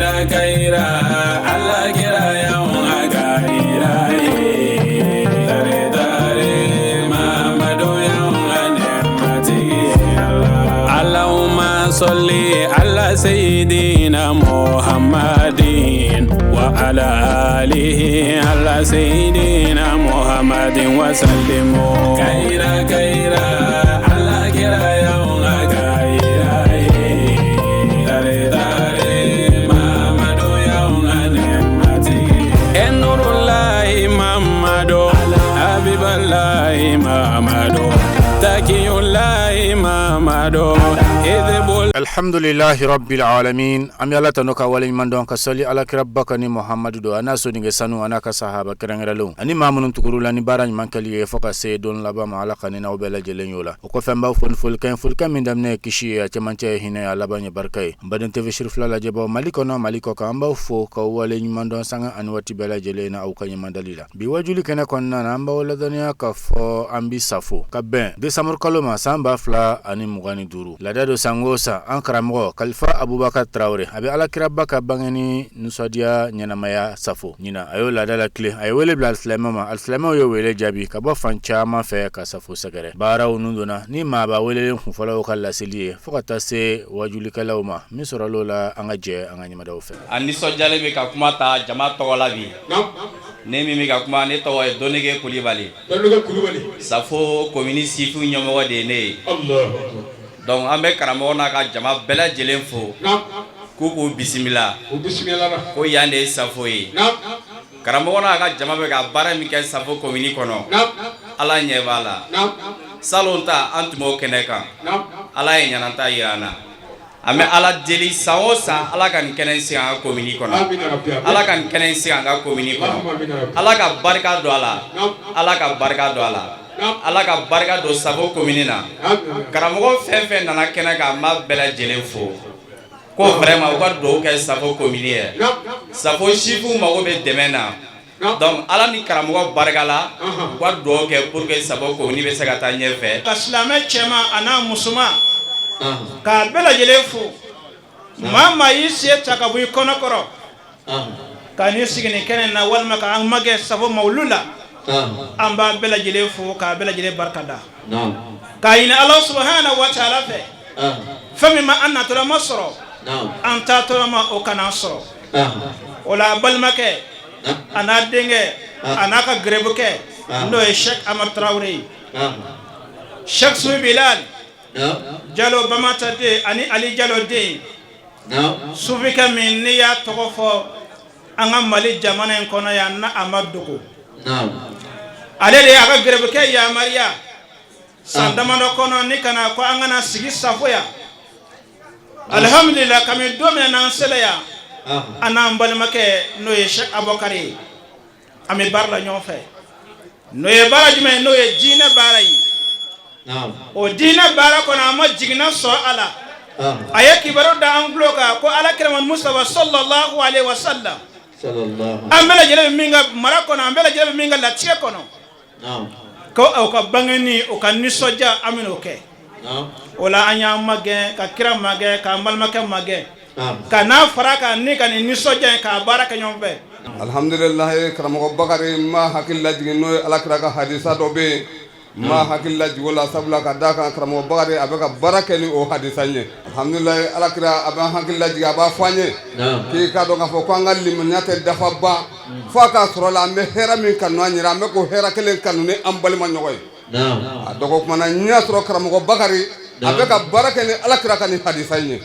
Kaira Allah kira yawan agaira dare dare Muhammadu yawan anemati Allahumma salli ala sayyidina Muhammadin wa ala alihi ala sayyidina Muhammadin wa sallimu kaira Allah kira yawan agaira dare dare Habiballahi Muhammadu Takiyullahi Muhammadu Alhamdulillahi Rabbil Alamin Amyala tanoka wale mandon ka sali ala kirabbaka ni Muhammadu do anaso ninge sanu anaka sahaba kirangralo ani mamunun tukurula ni barany mankali e foka se don laba ma ala kanina obela jelenyola ko femba fulkan min damne kishi ya chamanche hina ala banya barkay baden tv shirfla la jeba maliko ka amba fo ka wale mandon sanga anwati bela jelena au kany mandalila bi wajuli kana konna namba wala dania ka fo ambi safo ka ben desamur kaloma samba fla ani mugani duru la dado sangosa Ankaramogo Khalifa Abubakar Traoré abi ala kirabaka bangani nusadia nyanamaya safo nyina ayo lada la clé ayo wele bla alslama yo wele jabi ka ba fancha ma fe ka safo sagare bara unundona ni ma ba wele khufala kala seliye fokata se wajuli kalawma misora lola angaje anganyima daw fe ani sojale be ka kuma ta jama to wala bi ne mi ka kuma ne to donege kulibali safo komini sifu nyomo de ne Allah donc ambe karamo na ka jama bela jelen fo ko bismillah ko yande safo yi karamo na ka jama be ka bara mi ke safo komini kono ala nyebala salonta antumo keneka ala nyananta yana ame ala deli saosa ala kan kenensi an komini kono ala kan kenensi an komini kono ala ka barka do ala ka barka do ala ka barka do sabo kominina karamogo fenfen nana kena ka ma bela jelen fo ko vraiment o ka do ke sabo kominiye sabo shifu mago be demena donc ala ni karamogo barka la ko do ke pour que sabo komini be se ka ta nyefe islamé chema ana musuma ka bela jelen fo mama yisi taka bu kono koro ka ni sigini kenen na walma ka an mage sabo maulula amba bela jele fo ka bela jele barkada ka ina Allah subhanahu wa ta'ala fe fami ma anna to masro anta to ma o kana soro ola balmake ana denge ana ka grebuke ndo e Sheikh Ahmad Traoré Sheikh Sou Bilal jalo bamata de ani Ali jalo de sufika min ni ya togofo anga mali jamana en kono ya na amaduko ale de aka grebuke ya Maria sandamano kono ni kana ko angana sigi safoya alhamdulillah kami do me nan sele ya ana mbalmake no ye Sheikh Abokari ami barla ñofe no ye baraji me no ye dina baray o dina bara ko na ma jigna so ala ayaki baro da angloka ko ala kiraman Mustafa sallallahu alaihi wasallam ambela jere minga marako na ambela jere minga la tie kono ko o ka bangani o ka nisoja amino ke ola anya mage ka kira mage ka malmake mage ka na faraka ni ka ni nisoja ka baraka nyombe alhamdulillah karamo bakari ma hakilla jigino ala kira ka hadisa do be ma hakilla jigola sabla ka daka karamo bakari abaka baraka ni o hadisa nye alhamdulillah ala kira aba hakilla jiga ba fanye ki ka do ka fo ko ngal limnyate dafa ba faka sorola me hera min kanu anyira me ko hera kelen kanu ne ambali ma nyoy dogo ko mana nyasro karamo bakari abaka baraka ni ala kira ka ni hadisa nye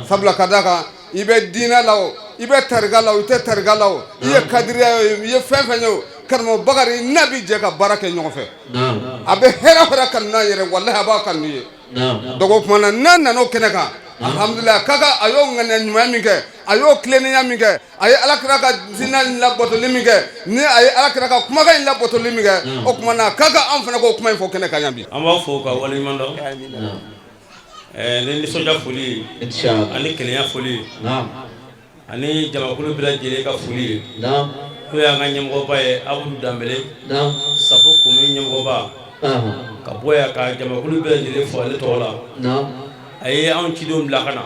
sabla ka daka ibe dina law ibe targalaw ite targalaw iye kadriya iye fenfenyo karmo bagari nabi je ka barake ñofe abe hera kan na yere wallahi aba kan ni dogo mana nan no keneka alhamdulillah kaga ayo ngane nyuma minge ayo kleni ya minge ay alakra ka zinan la boto liminge ni ay alakra ka kuma ga la boto liminge o kuma na kaga am fana ko kuma fo keneka nyambi amba fo ka wali mando ni soja foli inshallah ani kenya foli ani jamakulu bila jele ka foli ko ya nganyem go baye Abdou Dambele safo ko mi nyem go ba ka boya ka jamakulu bila jele fo le tola ay an ci dom la kana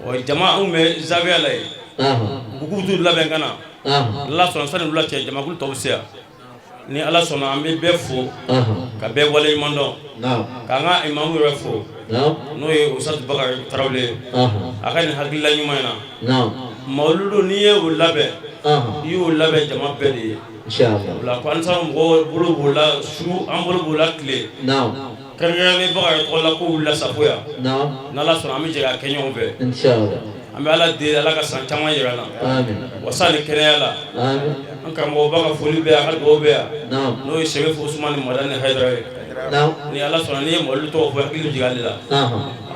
o jama umme zawiya lay bugu du laben kana Allah sɔnna sani wula cɛ jamakulu tɔw se yan ni Ala sɔnna an bɛ bɛɛ fo ka bɛɛ waleɲuman dɔn k'an ka imamu yɛrɛ fo n'o ye Ustaz Bakari Tarawele a ka nin hakilila ɲuman in na mawuludu n'i ye o labɛn i y'o labɛn jama bɛɛ de ye o la ko halisa mɔgɔw bolo b'o la su an bolo b'o la tile kɛrɛnkɛrɛnnen Bakari tɔgɔ la ko wulila Safoya n'Ala sɔnna an bɛ jɛ k'a kɛ ɲɔgɔn fɛ an bɛ Ala deli Ala ka san caman yira an na wasa ni kɛnɛya la an karamɔgɔba ka foli bɛ yan a ka dugawu bɛ yan n'o ye Sɛrifu Usumani Madani Hayidara ye ni Ala sɔnna n'i ye mawuludu tɔgɔ fɔ hakili jigin ale la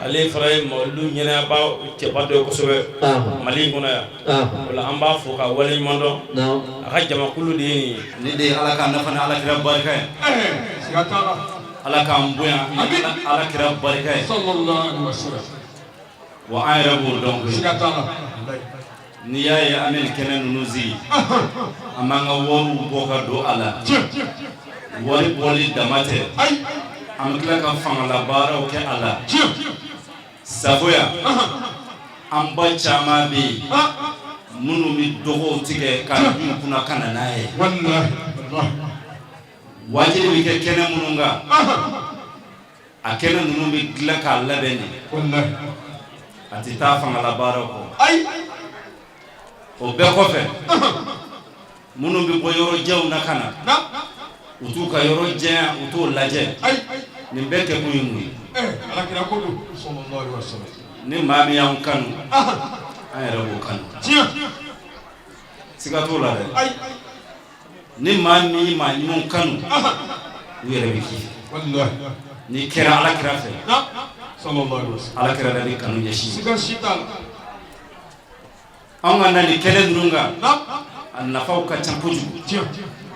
ale fana ye mawuludu ɲɛnayaba cɛba dɔ ye kosɛbɛ Mali in kɔnɔ yan o la an b'a fɔ ka waleɲuman dɔn a ka jamakulu de ye nin ye. Ni de ye Ala ka nafa ni Alakira barika ye Ala k'an bonya ni Alakira barika ye wa an yɛrɛ b'o dɔn koyi n'i y'a ye an bɛ nin kɛnɛ ninnu sigi an b'an ka wariw bɔ ka don a la wari bɔli dama tɛ an bɛ tila ka fangalabaaraw kɛ a la Safoya an ba caman bɛ yen minnu bɛ dɔgɔw tigɛ ka d'u kunna ka na n'a ye wajibi bɛ kɛ kɛnɛ minnu kan a kɛnɛ ninnu bɛ dilan k'a labɛn de a tɛ taa fangalabaaraw kɔ o bɛɛ kɔfɛ minnu bɛ bɔ yɔrɔ janw na ka na u t'u ka yɔrɔ janya u t'o lajɛ nin bɛɛ kɛ kun ye mun ye ni maa min y'anw kanu an yɛrɛ b'o kanu siga t'o la dɛ ni maa min ye maa ɲumanw kanu u yɛrɛ bɛ k'i ni kɛra Alakira fɛ Alakira de bɛ kanu ɲɛsin an ka na nin kɛnɛ ninnu kan a nafaw ka ca kojugu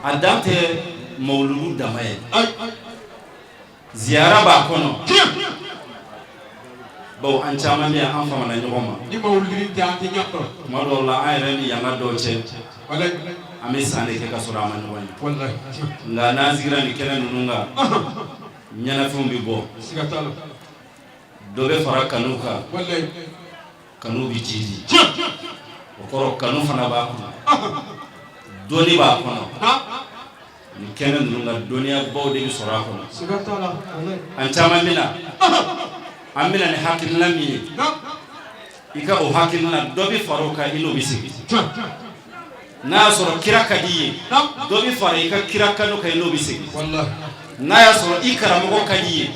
a dan tɛ mawuludu dama ye ziyara b'a kɔnɔ bawo an caman bɛ yan an famana ɲɔgɔn ma tuma dɔw la an yɛrɛ ni yanga dɔw cɛ an bɛ san de kɛ ka sɔrɔ a ma ɲɔgɔn ye nka n'an sigira nin kɛnɛ ninnu kan ɲɛnafɛnw bɛ bɔ dɔ bɛ fara kanu kan kanu bɛ jidi o kɔrɔ kanu fana b'a kɔnɔ dɔnni b'a kɔnɔ nin kɛnɛ ninnu kan dɔnniyabaw de bɛ sɔrɔ a kɔnɔ an caman bɛ na an bɛ na ni hakilina min ye i ka o hakilina dɔ bɛ fara o kan i n'o bɛ sigi n'a y'a sɔrɔ kira ka di i ye dɔ bɛ fara i ka kira kanu kan i n'o bɛ sigi n'a y'a sɔrɔ i karamɔgɔ ka di i ye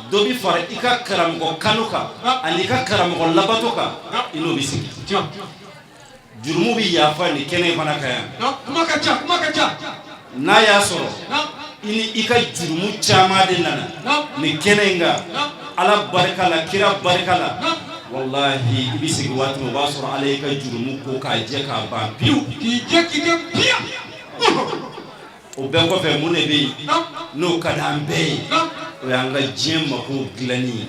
dɔ bɛ fara i ka karamɔgɔ kanu kan ani i ka karamɔgɔ labato kan i n'o bɛ sigi jurumu bɛ yafa nin kɛnɛ in fana kan yan kuma ka ca n'a y'a sɔrɔ i ni i ka jurumu caman de nana nin kɛnɛ in kan Ala barika la kira barika la wallahi i bɛ sigi waati min o b'a sɔrɔ Ala y'i ka jurumu ko k'a jɛ k'a ban pewu k'i jɛ k'i kɛ pewu o bɛɛ kɔfɛ mun de bɛ yen n'o ka d'an bɛɛ ye o y'an ka diɲɛ mako dilanni ye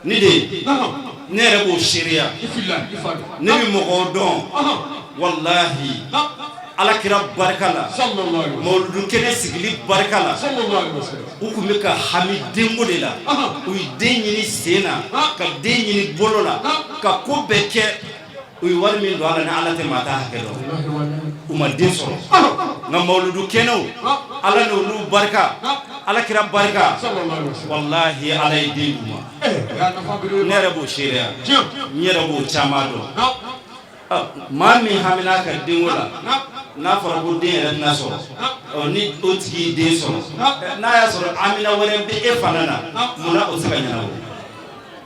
ni de ne yɛrɛ b'o seereya ne bɛ mɔgɔw dɔn wallahi Alakira barika la mawuludu kɛnɛ sigili barika la u tun bɛ ka hami denko de la u ye den ɲini sen na ka den ɲini bolo la ka ko bɛɛ kɛ u ye wari min don a la ni Ala tɛ maa ta hakɛ dɔn u ma den sɔrɔ nka mawuludu kɛnɛw Ala n'olu barika Alakira barika wallahi Ala ye den d'u ma ne yɛrɛ b'o seereya n yɛrɛ b'o caman dɔn maa min hamina ka denko la n'a fɔra ko den yɛrɛ tɛna sɔrɔ ni o tigi den sɔrɔ n'a y'a sɔrɔ amina wɛrɛ bɛ e fana na munna o tɛ se ka ɲɛnabɔ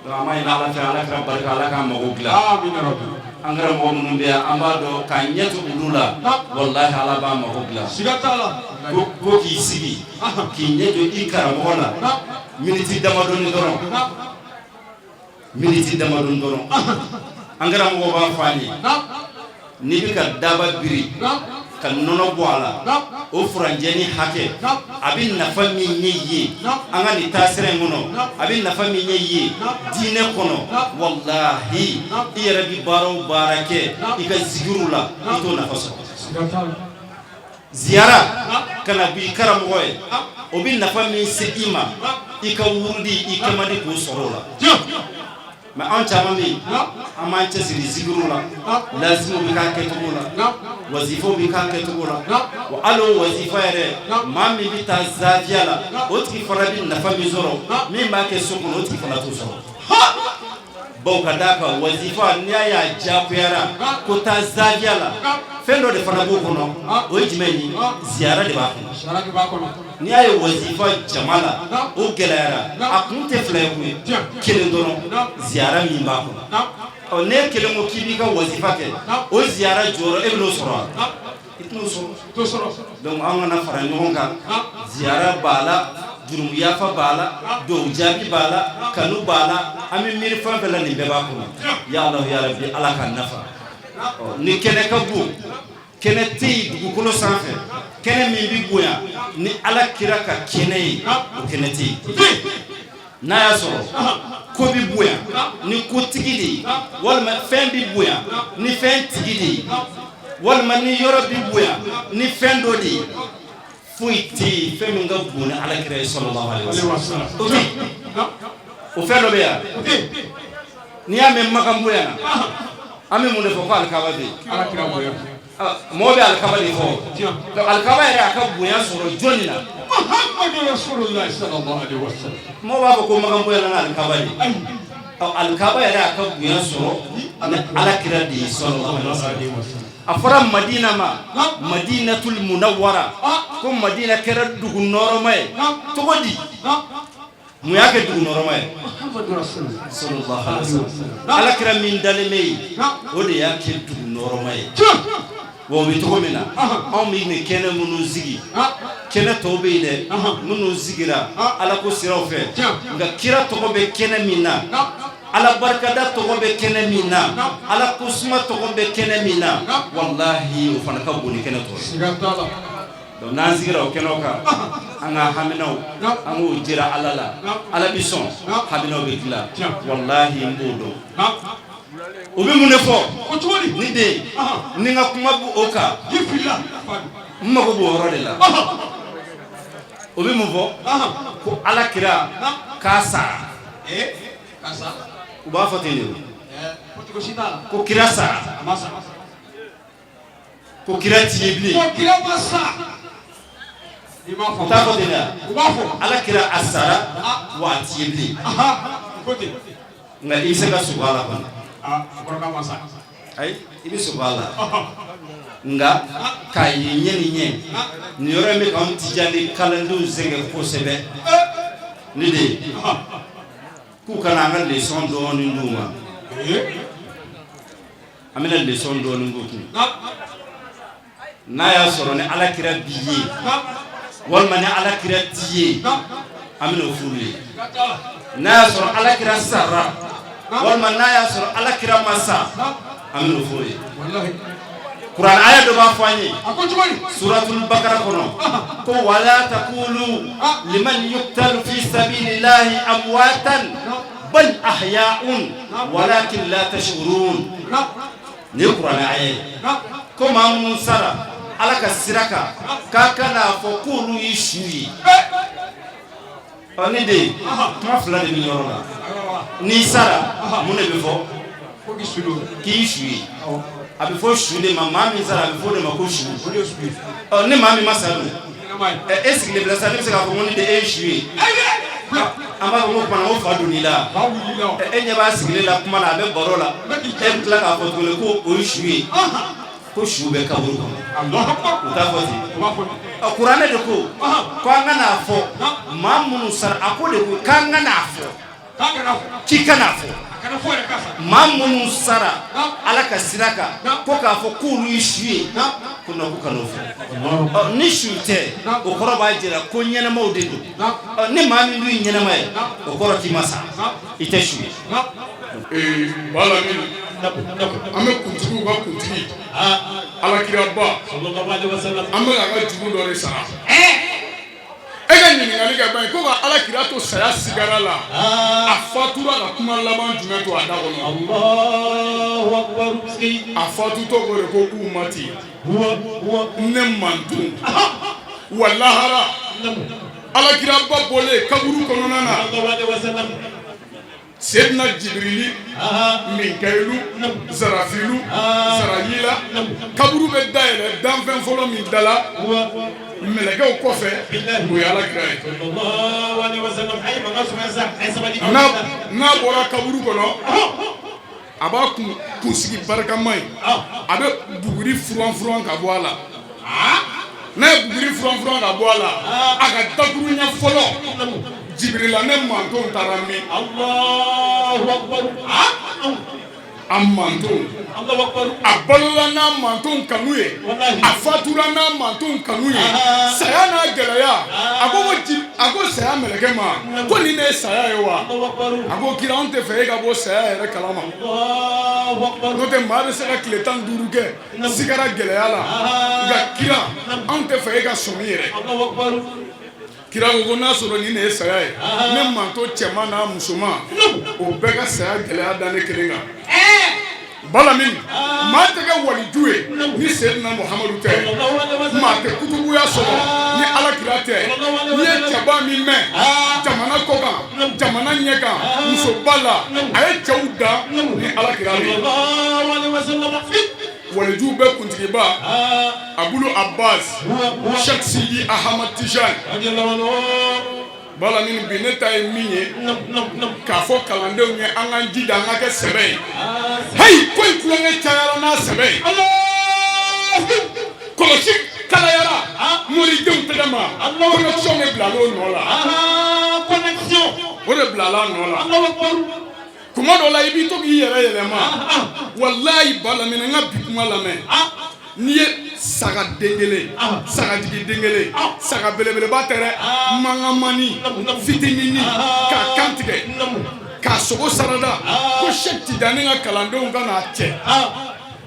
donc an b'a ɲini Ala fɛ Alakira barika Ala k'an mago dilan an karamɔgɔ minnu bɛ yan an b'a dɔn k'a ɲɛ to olu la wallahi Ala b'a mago dilan ko k'i sigi k'i ɲɛ jɔ i karamɔgɔ la miniti damadɔni dɔrɔn an karamɔgɔ b'a fɔ an ye n'i bɛ ka daba biri ka nɔnɔ bɔ a la o furanjɛ ni hakɛ a bɛ nafa min ye ye an ka nin taasira in kɔnɔ a bɛ nafa min ye ye diinɛ kɔnɔ wallahi i yɛrɛ bɛ baara o baara kɛ i ka zikiriw la i t'o nafa sɔrɔ ziyara kana b'i karamɔgɔ ye o bɛ nafa min se i ma i ka wurudi i kɛ man di k'o sɔrɔ o la mais an caman bɛ yen an b'an cɛsiri zikiru la lazimu bɛ k'a kɛcogo la wazifo bɛ k'a kɛcogo la wa hali o wazifa yɛrɛ maa min bɛ taa zaviya la o tigi fana bɛ nafa min sɔrɔ min b'a kɛ so kɔnɔ o tigi fana t'o sɔrɔ bawo ka d'a kan wazifa n'i y'a diyagoyara ko taa zaviya la fɛn dɔ de fana b'o kɔnɔ o ye jumɛn ye ziyara de b'a kɔnɔ n'i y'a ye wazifa jama la o gɛlɛyara a kun tɛ fila ye koyi kelen dɔrɔn ziyara min b'a kɔnɔ n'e kelen ko k'i b'i ka wazifa kɛ o ziyara jɔyɔrɔ e bɛ n'o sɔrɔ wa i tɛn'o sɔrɔ donc an kana fara ɲɔgɔn kan ziyara b'a la jurumu yafa b'a la dɔw jaabi b'a la kanu b'a la an bɛ miiri fɛn fɛn la nin bɛɛ b'a kɔnɔ ya Allah ya Rabbi ala ka nafa ni kɛnɛ ka bon kɛnɛ tɛ yen dugukolo sanfɛ kɛnɛ min bɛ bonya ni ala kira ka kɛnɛ ye o kɛnɛ tɛ yen n'a y'a sɔrɔ ko bɛ bonya ni kotigi de ye walima fɛn bɛ bonya ni fɛn tigi de ye walima ni yɔrɔ bɛ bonya ni fɛn dɔ de ye foyi tɛ yen fɛn min ka bon ni ala kira ye sallallahu alaihi wasallam o fɛn dɔ bɛ yan n'i y'a mɛn makan bonya na an bɛ mun de fɔ ko alikaba bɛ yen mɔgɔ bɛ alikaba de fɔ donc alikaba yɛrɛ a ka bonya sɔrɔ jɔnni na Muhammadu Rasulullah sallallahu alaihi wasallam mɔgɔ b'a fɔ ko makan bonya na alikaba de alikaba yɛrɛ a ka bonya sɔrɔ ni alakira de ye sallallahu alaihi wasallam a fɔra Madina ma Madinatul Munawwara ko Madina kɛra dugu nɔrɔma ye cogo di mun y'a kɛ dugu nɔrɔma ye sallallahu alaihi wasallam alakira min dalen bɛ yen o de y'a kɛ dugu nɔrɔma ye wa o bɛ cogo min na anw bɛ nin kɛnɛ minnu sigi kɛnɛ tɔw bɛ yen dɛ minnu sigira ala ko siraw fɛ nka kira tɔgɔ bɛ kɛnɛ min na ala barikada tɔgɔ bɛ kɛnɛ min na ala ko suma tɔgɔ bɛ kɛnɛ min na walahi o fana ka bon ni kɛnɛ tɔ donc n'an sigira o kɛnɛw kan an ka haminaw an k'o jira ala la ala bɛ sɔn haminaw bɛ dilan walahi n b'o dɔn o bɛ mun de fɔ ni den ni n ka kuma b'o o kan n mago b'o yɔrɔ de la o bɛ mun fɔ ko ala kira k'a sara u b'a fɔ ten de ko kira sara ko kira ti ye bilen u t'a fɔ ten de ala kira a sara wa a ti ye bilen nka i bɛ se ka sugu a la kɔni ayi i bɛ sugu a la nka k'a ye ɲɛ ni ɲɛ nin yɔrɔ in bɛ k'anw tija ni kalandenw sɛgɛn kosɛbɛ ne de ye k'u kana an ka leçon dɔɔni d'u ma an bɛna leçon dɔɔni k'u kun n'a y'a sɔrɔ ni alakira b'i ye walima ni alakira t'i ye an bɛna o f'u ye n'a y'a sɔrɔ alakira sara walima n'a y'a sɔrɔ alakira ma sa an bɛna o f'u ye Quran aya dɔ b'a fɔ an ye suratul bakara kɔnɔ ko wala taqulu liman yuqtalu fi sabilillahi amwatan bal ahya'un walakin la tash'urun ni Quran aya ye ko maa minnu sara ala ka sira kan k'a kana fɔ k'olu ye su ye ne den kuma fila de bɛ yɔrɔ la n'i sara mun de bɛ fɔ k'i su ye a bɛ fɔ su de ma maa min sara a bɛ fɔ de ma ko su ni maa min ma sa dun e sigilen bila sa ne bɛ se k'a fɔ ko ni de e ye su ye an b'a fɔ ko kumana ko fa donn'i la e ɲɛ b'a sigilen la kuma na a bɛ baro la e bɛ tila k'a fɔ tuguni ko o ye su ye ko su bɛ kaburu kɔnɔ u t'a fɔ ten kuranɛ de ko an ka n'a fɔ maa minnu sara a ko de ko k'an ka n'a fɔ k'i ka n'a fɔ maa minnu sara ala ka sira kan ko k'a fɔ k'olu ye su ye ko non ko kan'o fɔ ni su tɛ o kɔrɔ b'a jira ko ɲɛnamaw de don ni maa min dun ye ɲɛnama ye o kɔrɔ k'i ma sa i tɛ su ye wala an bɛ kuntigiw ka kuntigi alakiraba an bɛ ka ka jugu dɔ de sara e ka ɲininkali kɛ ban ko ka alakira to saya sigara la a fatura ka kuma laban jumɛn to a da kɔnɔ a fatutɔ ko de ko k'u mati ne man dun wa lahara alakiraba bɔlen kaburu kɔnɔna na Sedna Jibrili Minkailu Zarafilu Zarayila kaburu bɛ dayɛlɛ danfɛn fɔlɔ min dala mɛlɛkɛw kɔfɛ o ye Alakira ye n'a bɔra kaburu kɔnɔ a b'a kunsigi barikama ye a bɛ buguri furan ka bɔ a la n'a ye buguri furan ka bɔ a la a ka dakuru ɲɛ fɔlɔ Jibrila ne manton taara min Allahu Akbar a manton a balola n'a manton kanu ye a fatura n'a manton kanu ye saya n'a gɛlɛya a ko saya mɛlɛkɛ ma ko nin ne ye saya ye wa a ko kira anw tɛ fɛ e ka bɔ saya yɛrɛ kalama n'o tɛ maa bɛ se ka tile 15 kɛ sigara gɛlɛya la nka kira anw tɛ fɛ e ka sɔmi yɛrɛ kira ko n'a sɔrɔ nin ye saya ye ne manto cɛman n'a musoman o bɛɛ ka saya gɛlɛya da ne kelen kan balamin maa tɛ kɛ waliju ye ni Seydina Muhamadu tɛ maa tɛ kutubuya sɔrɔ ni Alakira tɛ n'i ye cɛba min mɛn jamana kɔ kan jamana ɲɛ kan musoba la a ye cɛw da ni Alakira de ye waliju bɛ kuntigiba Abulu Abbas Sheikh Sidi Ahmad Tijani balamin bi ne ta ye min ye k'a fɔ kalandenw ye an k'an jija an ka kɛ sɛbɛ ye hayi ko in kulonkɛ cayara n'a sɛbɛ ye kɔlɔsi kalayara moridenw tɛgɛ ma connexion de bilala o nɔ la o de bilala a nɔ la kuma dɔ la i b'i to k'i yɛrɛ yɛlɛma walayi balamin n ka bi kuma lamɛn n'i ye saga den kelen sagatigi den kelen saga belebeleba tɛ dɛ mangamani fitinini k'a kantigɛ k'a sogo sarada ko Sheikh Tijani ka kalandenw ka n'a cɛ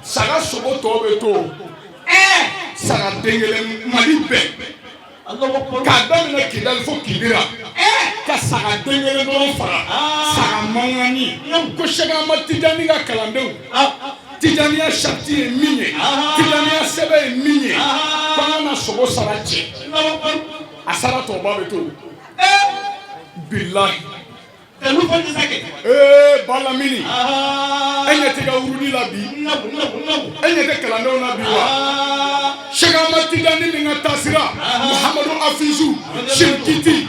saga sogo tɔ bɛ to saga den kelen Mali bɛɛ k'a daminɛ Kidali fo Kidira ka saga den kelen dɔrɔn faga saga mangani ko Sheikh Ahmad Tijani ka kalandenw Tijaniya sariti ye min ye Tijaniya sɛbɛn ye min ye ko an kana sogo sara cɛ a sara tɔba bɛ to bilahi balamini e ɲɛ tɛ ka wurudi la bi e ɲɛ tɛ kalandenw na bi wa Sheikh Ahmad Tijani min ka taasira Muhamadu Afizu Shirkiti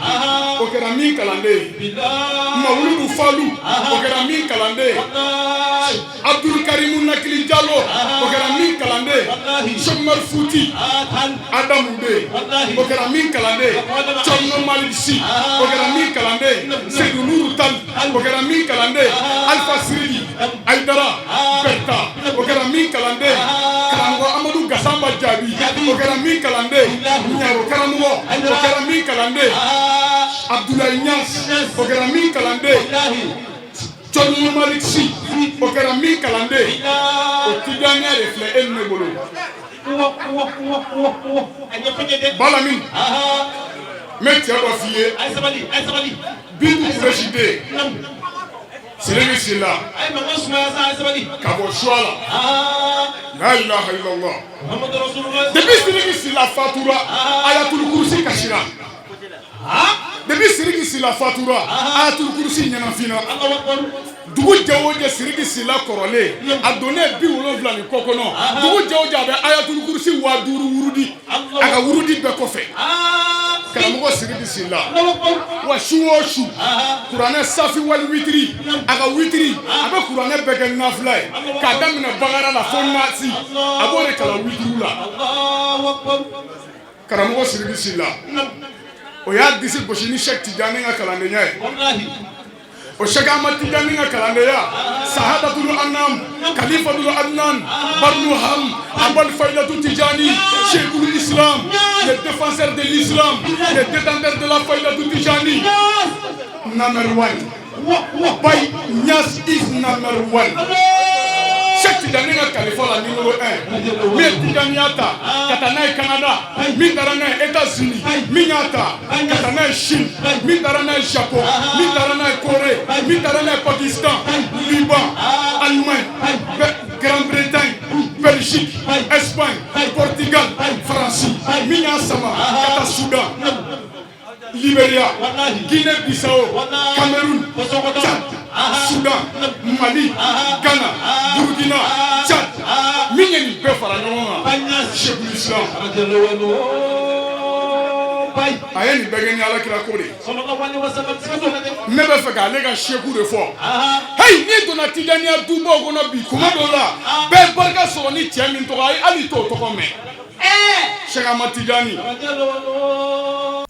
o kɛra min kalanden ye Mawuludu Falu o kɛra min kalanden ye Abdul Karimu Nakili Jalo o kɛra min kalanden ye Cheikh Umar Futi Adamu de o kɛra min kalanden ye Thierno Malick Sy o kɛra min kalanden ye Seydou Nourou Tall o kɛra min kalanden ye Alpha Siriki Aïdara Berta o kɛra min kalanden ye karamɔgɔ Amadou Gassamba Jaabi o kɛra min kalanden ye Ɲaro karamɔgɔ o kɛra min kalanden ye Abdoulaye Niass o kɛra min kalanden ye Thierno Malick Sy o kɛra min kalanden ye o Tijaniya de filɛ e ne bolo balamin n bɛ cɛ dɔ f'i ye Bintu Kureshi den Siriki Sila ka bɔ Suala la ilaha illallah depuis Siriki Sila fatura Ayatul Kursi kasira depuis Siriki Sila fatura Ayatul Kursi ɲɛnafina dugu jɛ o jɛ Siriki Sila kɔrɔlen a donnen 70 ni kɔ kɔnɔ dugu jɛ o jɛ a bɛ Ayatul Kursi 5000 wurudi a ka wurudi bɛɛ kɔfɛ karamɔgɔ Siriki Sila wa su o su kuranɛ safi wali witiri a ka witiri a bɛ kuranɛ bɛɛ kɛ nafila ye k'a daminɛ Bakara la fo Nasi a b'o de kalan witiriw la karamɔgɔ Siriki Sila o y'a disi gosi ni Sheikh Tijani ka kalandenya ye o Sheikh Ahmad Tijani ka kalandenya Sahadatul Anam Khalifatul Adnan Barnuham Abul Faidatu Tijani Cheikhul Islam le défenseur de l'islam le détenteur de la Faidatu Tijani number 1 by Niass is number 1 Sheikh Tijani ka kalifa la numéro 1 mais Tijaniya ta ka taa n'a ye Canada min taara n'a ye États-Unis min y'a ta ka taa n'a ye Chine min taara n'a ye Japon min taara n'a ye Corée min taara n'a ye Pakistan Liban Allemagne Grande-Bretagne Belgique Espagne Portugal France min y'a sama ka taa Soudan Libéria Guinée-Bissau Cameroun Tchad Soudan, Mali, Ghana, Burkina, Tchad. Min ye nin bɛɛ fara ɲɔgɔn kan Cheikhul Islam a ye nin bɛɛ kɛ ni Alakira ko de ye. Ne bɛ fɛ k'ale ka seku de fɔ. Hey, n'i donna Tijaniya dubaw kɔnɔ bi kuma dɔw la bɛɛ barika sɔrɔ ni cɛ min tɔgɔ ye hali t'o tɔgɔ mɛn. Cheikh Ahmad Tijani.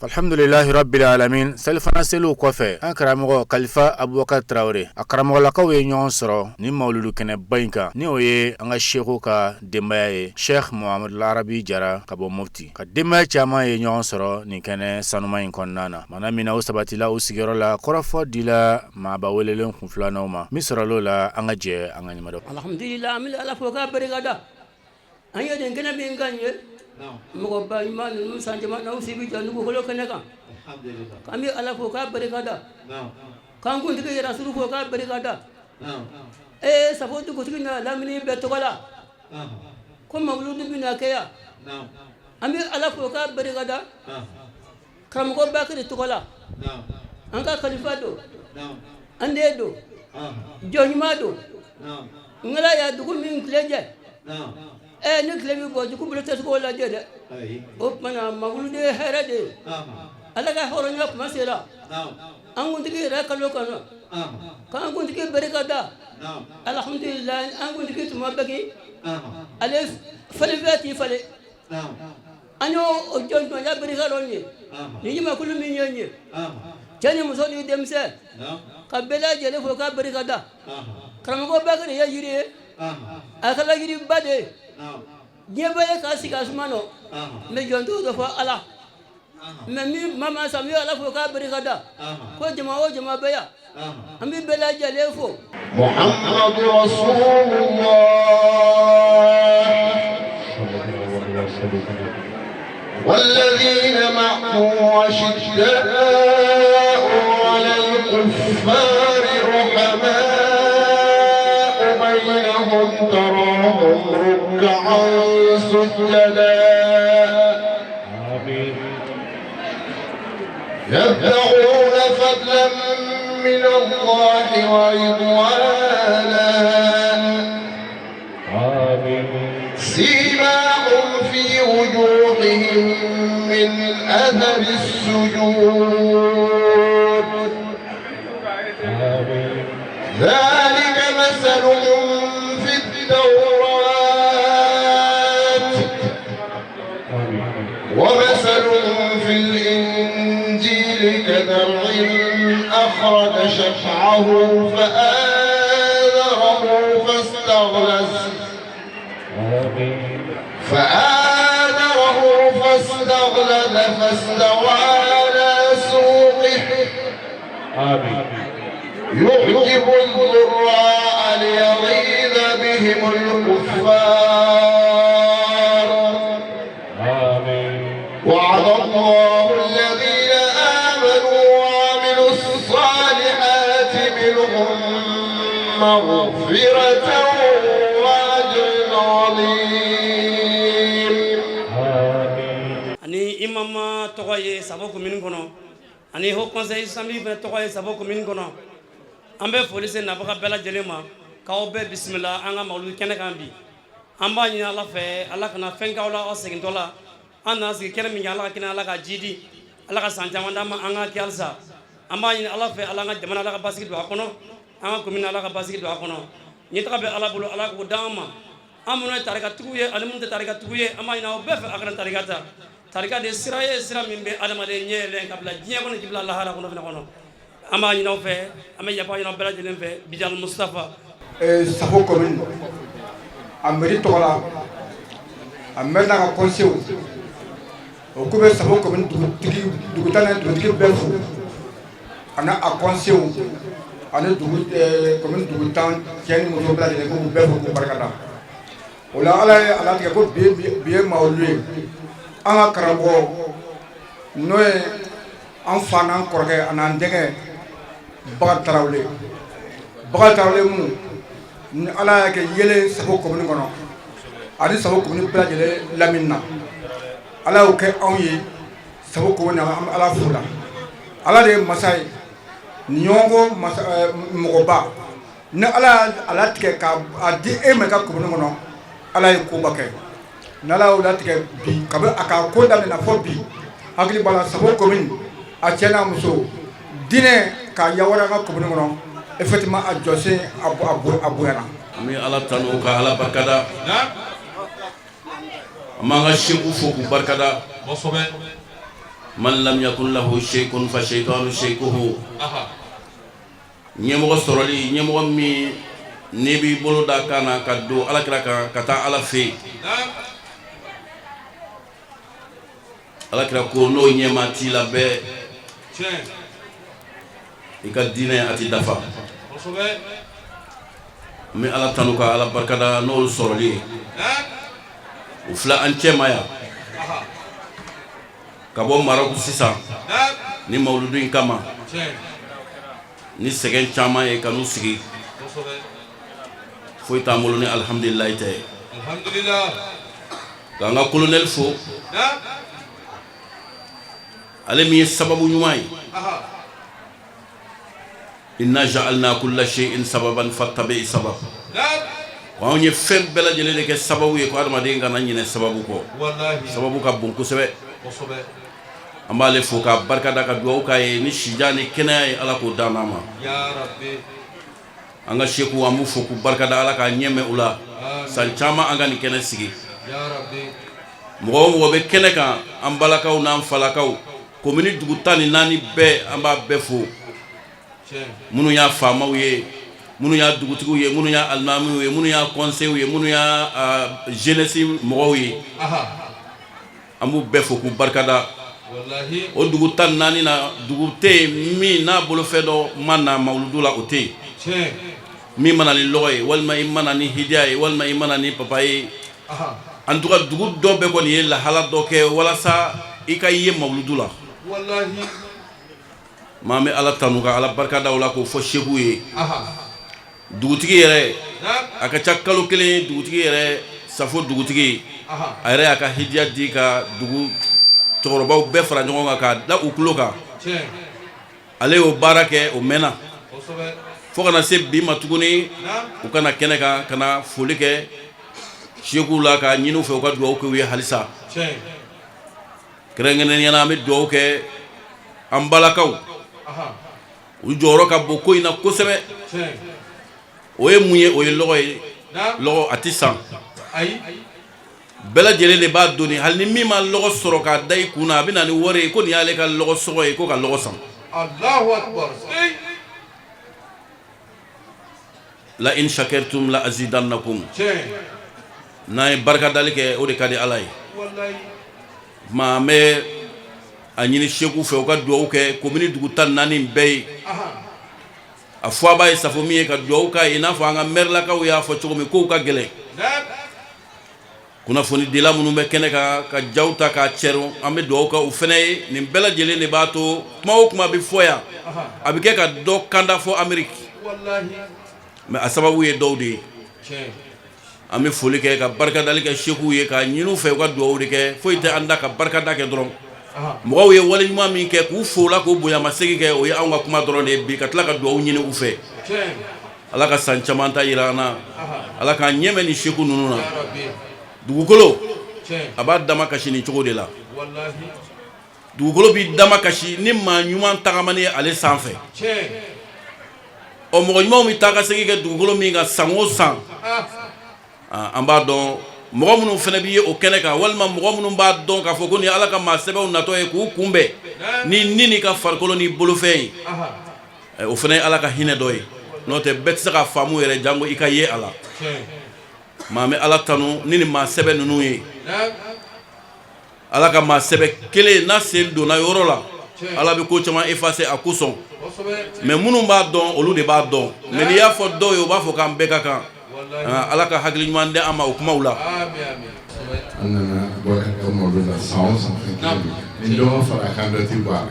Alhamdulillahi rabbil alamin. Selifana selu kɔfɛ an karamɔgɔ Kalifa Abubakar Traore a karamɔgɔlakaw ye ɲɔgɔn sɔrɔ ni mawludu kɛnɛ ba in kan ni o ye an ka sheku ka denbaya ye Sheikh Muhamadu Arabi Jara ka bɔ Mufti ka denbaya caman ye ɲɔgɔn sɔrɔ nin kɛnɛ sanuma in kɔnɔna na mana min na o sabatila u sigiyɔrɔ la kɔrɔfɔ dila maaba welelen kun filanaw ma min sɔrɔl'o la an ka jɛ an ka ɲɛmadɔ. Alhamdulillah an bɛ Ala fo k'a barikada an ye nin kɛnɛ min kan ye mɔgɔ ba ɲuman ninnu san caman n'aw si bɛ jɔ dugukolo kɛnɛ kan k'an bɛ Ala fo k'a barikada k'an kuntigi Rasulu fo k'a barikada safo dugutigi na lamini bɛɛ tɔgɔ la ko mawludu bɛna kɛ yan an bɛ Ala fo k'a barikada karamɔgɔ Bakari tɔgɔ la an ka kalifa don an den don jɔn ɲuman don ngala ya dugu min tile jɛ ni tile bɛ bɔ dugu bolo tɛ se k'o lajɛ dɛ o tumana mawludu ye hɛrɛ de ye Ala ka hɔrɔnya kuma sera an kuntigi yɛrɛ kalo kɔnɔ k'an kuntigi barikada alhamdulillah an kuntigi tuma bɛɛ ale falifɛn t'i falen an y'o jɔnjɔnya barika dɔ ye ni ɲamakulu min ye n ye cɛ ni muso ni denmisɛn ka bɛɛ lajɛlen fo k'a barikada karamɔgɔ Bakari ye yiri ye a kɛra yiriba de ye diɲɛ bɛɛ ye k'a sigi a suma na mɛ jɔn t'o dɔ fɔ Ala mɛ min mama sa n bɛ Ala fo k'a barikada ko jama o jama bɛ yan an bɛ bɛɛ lajɛlen fo. Muhammadu Rasulullah والذين معه أشداء على الكفار رحماء بينهم تراهم ركعا سجدا يبتغون فضلا من الله ورضوانا سيماهم في وجوههم من أثر السجود ذلك مثلهم في التوراة ومثلهم في الإنجيل كزرع أخرج شفعه فآذره فاستغلظ فاستوى على سوقه يعجب الضراء ليغيظ بهم الكفار وعد الله الذين آمنوا وعملوا الصالحات منهم مغفرة وأجر عظيم. Imam Togoye Sabo commune kono ani Haut Conseil islamique fana Togoye Sabo commune kono an bɛ foli se nabaga bɛɛ lajɛlen ma k'aw bɛɛ bisimila an ka mawludu kɛnɛ kan bi an b'a ɲini Ala fɛ Ala kana fɛn k'aw la aw segintɔ la an nana sigi kɛnɛ min kɛ Ala ka kɛnɛ Ala ka jidi Ala ka san caman d'an ma an ka kɛ halisa an b'a ɲini Ala fɛ Ala ka jamana Ala ka basigi don a kɔnɔ an ka commune Ala ka basigi don a kɔnɔ ɲɛtaga bɛ Ala bolo Ala k'o d'an ma an minnu ye tarikatigiw ye ani minnu tɛ tarikatigiw ye an b'a ɲini aw bɛɛ fɛ a kana tarika ta tarika de sira ye sira min bɛ adamaden ɲɛ yɛlɛn ka bila diɲɛ kɔnɔ k'i bila lahara kɔnɔ fana kɔnɔ an b'a ɲini aw fɛ an bɛ yafa ɲini aw bɛɛ lajɛlen fɛ Bijal Mustafa. Safo commune a mairie tɔgɔ la a maire n'a ka conseil o ko bɛ Safo commune dugutigi n'a dugutigi bɛɛ fo ani a conseil ani commune dugutan cɛ ni muso bɛɛ lajɛlen k'u bɛɛ fo k'u barikada o la Ala ye a latigɛ ko bi ye mawludu ye an ka karamɔgɔ n'o ye an fa n'an kɔrɔkɛ an'an denkɛ Bakari Tarawele minnu ni Ala y'a kɛ yelen Safo commune kɔnɔ ani Safo commune bɛɛ lajɛlen lamini na Ala y'o kɛ anw ye Safo commune an bɛ Ala fo la Ala de ye masa ye nyongo mogoba ne ala tigɛ ka a di e ma ka komuni kɔnɔ ala ye koba kɛ n'ala y'o latigɛ bi kabi a ka ko daminɛ fɔ bi hakili b'a la Safo komuni a cɛ n'a muso diinɛ ka yawara ka komuni kɔnɔ effectivement a jɔsen a bonyana. Ami ala tanu ka ala barkada amanga sheku foku barkada man lam yakun lahu shaykun fa shaytanu shaykuhu ñemogo soroli ñemogo mi ne bi bolo da kana ka do ala kira kan ka taa ala fe ala kira ko no ñema ti la be i ka diine ati dafa mi ala tanu ka ala barkada no soroli u fila an cɛmaya ka bɔ Maroc sisan ni mawludu in kama ni sɛgɛn caman ye kanu sigi foyi t'an bolo ni alhamdulilayi tɛ k'an ka colonel fo ale min ye sababu ɲuman ye inna ja'alna kulla shay'in sababan fattabi' sabab wa anw ye fɛn bɛɛ lajɛlen de kɛ sababu ye ko adamaden kana ɲinɛ sababu kɔ sababu ka bon kosɛbɛ an b'ale fo ka barikada ka dugawu k'a ye ni sija ni kɛnɛya ye ala k'o d'an ma an ka seku an b'u fo k'u barikada ala k'a ɲɛmɛ u la san caman an ka nin kɛnɛ sigi mɔgɔ o mɔgɔ bɛ kɛnɛ kan an balakaw n'an falakaw komini dugu 14 bɛɛ an b'a bɛɛ fo minnu y'a faamaw ye minnu y'a dugutigiw ye minnu y'a alimamiw ye minnu y'a conseillers ye minnu y'a jeunesse mɔgɔw ye an b'u bɛɛ fo k'u barikada o dugu 14 na dugu tɛ yen min n'a bolofɛn dɔ ma na mawuludu la o tɛ yen min mana ni lɔgɔ ye walima i mana ni hidiya ye walima i mana ni papa ye en tout cas dugu dɔ bɛɛ kɔni ye lahala dɔ kɛ walasa i ka ye mawuludu la maa bɛ ala tanu ka ala barikada o la k'o fɔ seku ye dugutigi yɛrɛ a ka ca kalo kelen dugutigi yɛrɛ Safo dugutigi a yɛrɛ y'a ka hidiya di ka dugu cɛkɔrɔbaw bɛɛ fara ɲɔgɔn kan k'a da u tulo kan ale y'o baara kɛ o mɛnna fo kana se bi ma tuguni u kana kɛnɛ kan ka na foli kɛ sekuw la ka ɲini u fɛ u ka dugawu kɛ u ye halisa kɛrɛnkɛrɛnnenya la an bɛ dugawu kɛ an balakaw u jɔyɔrɔ ka bon ko in na kosɛbɛ o ye mun ye o ye lɔgɔ ye lɔgɔ a tɛ san bɛɛ lajɛlen de b'a dɔn hali ni min ma lɔgɔ sɔrɔ k'a da i kun na a bɛ na ni wari ye ko nin y'ale ka lɔgɔ sɔgɔ ye ko ka lɔgɔ san Allahu Akbar la in shakartum la azidannakum n'a ye barikadali kɛ o de ka di ala ye maa bɛ a ɲini seku fɛ u ka dugawu kɛ komini dugu 14 bɛɛ ye a fɔ a b'a ye Safo min ye ka dugawu k'a ye i n'a fɔ an ka mɛrilakaw y'a fɔ cogo min kow ka gɛlɛn kunnafoni dila minnu bɛ kɛnɛ kan ka jaw ta k'a cɛrin an bɛ dugawu kɛ u fana ye nin bɛɛ lajɛlen de b'a to kuma o kuma bɛ fɔ yan a bɛ kɛ ka dɔ kanda fɔ Amérique mais a sababu ye dɔw de ye an bɛ foli kɛ ka barikadali kɛ sekuw ye ka ɲini u fɛ u ka dugawu de kɛ foyi tɛ an da ka barikada kɛ dɔrɔn mɔgɔw ye waleɲuman min kɛ k'u fo la k'u bonyamasegin kɛ o ye anw ka kuma dɔrɔn de ye bi ka tila ka dugawu ɲini u fɛ ala ka san caman ta yira an na ala k'an ɲɛmɛ ni seku ninnu na dugukolo a b'a dama kasi nin cogo de la dugukolo b'i dama kasi ni maa ɲuman tagamani ye ale sanfɛ ɔ mɔgɔ ɲumanw bɛ taa ka segin kɛ dugukolo min kan san o san an b'a dɔn mɔgɔ minnu fana bɛ ye o kɛnɛ kan walima mɔgɔ minnu b'a dɔn k'a fɔ ko nin ala ka maa sɛbɛnw natɔ ye k'u kunbɛn ni ka farikolo ni bolofɛn ye o fana ye ala ka hinɛ dɔ ye n'o tɛ bɛɛ tɛ se ka faamu yɛrɛ jango i ka ye a la maa bɛ ala tanu ni nin maa sɛbɛn ninnu ye ala ka maa sɛbɛn kelen n'a sen donna yɔrɔ la ala bɛ ko caman effacer a kosɔn mais minnu b'a dɔn olu de b'a dɔn mais n'i y'a fɔ dɔw ye u b'a fɔ k'an bɛɛ ka kan ala ka hakili ɲuman di an ma o kumaw la an nana bɔ ka mɔdɔ la san o san fɛn kelen ni dɔgɔ fara kan dɔ ti bɔ a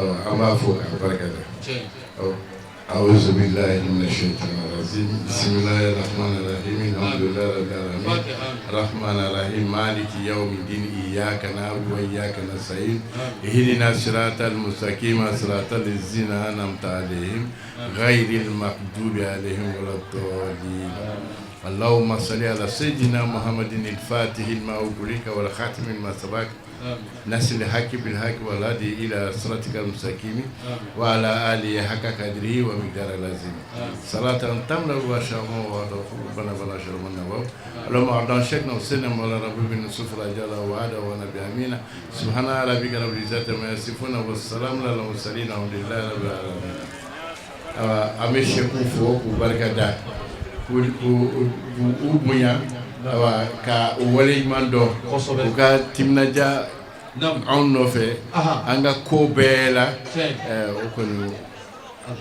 la an b'a fɔ k'a barika da أعوذ بالله من الشيطان الرجيم بسم الله الرحمن الرحيم الحمد لله رب العالمين الرحمن الرحيم مالك يوم الدين إياك نعبد وإياك نستعين اهدنا الصراط المستقيم صراط الذين أنعمت عليهم غير المغضوب عليهم ولا الضالين اللهم صل على سيدنا محمد الفاتح لما أغلق والخاتم لما سبق ناصر الحق بالحق والهادي إلى صراطك المستقيم وعلى آله حق قدره ومقدار العظيم صلاة تملا وشامه وربنا بلا شرم النواب اللهم أعطنا شيخنا وسيدنا مولانا ربي بن يوسف رجال وعد ونبي أمين سبحان ربك رب العزة عما يصفون والسلام على المرسلين والحمد لله رب العالمين أمي شكو فوق وبركة ubunya awa ka wale mando ka timnaja on no fe anga ko bela o ko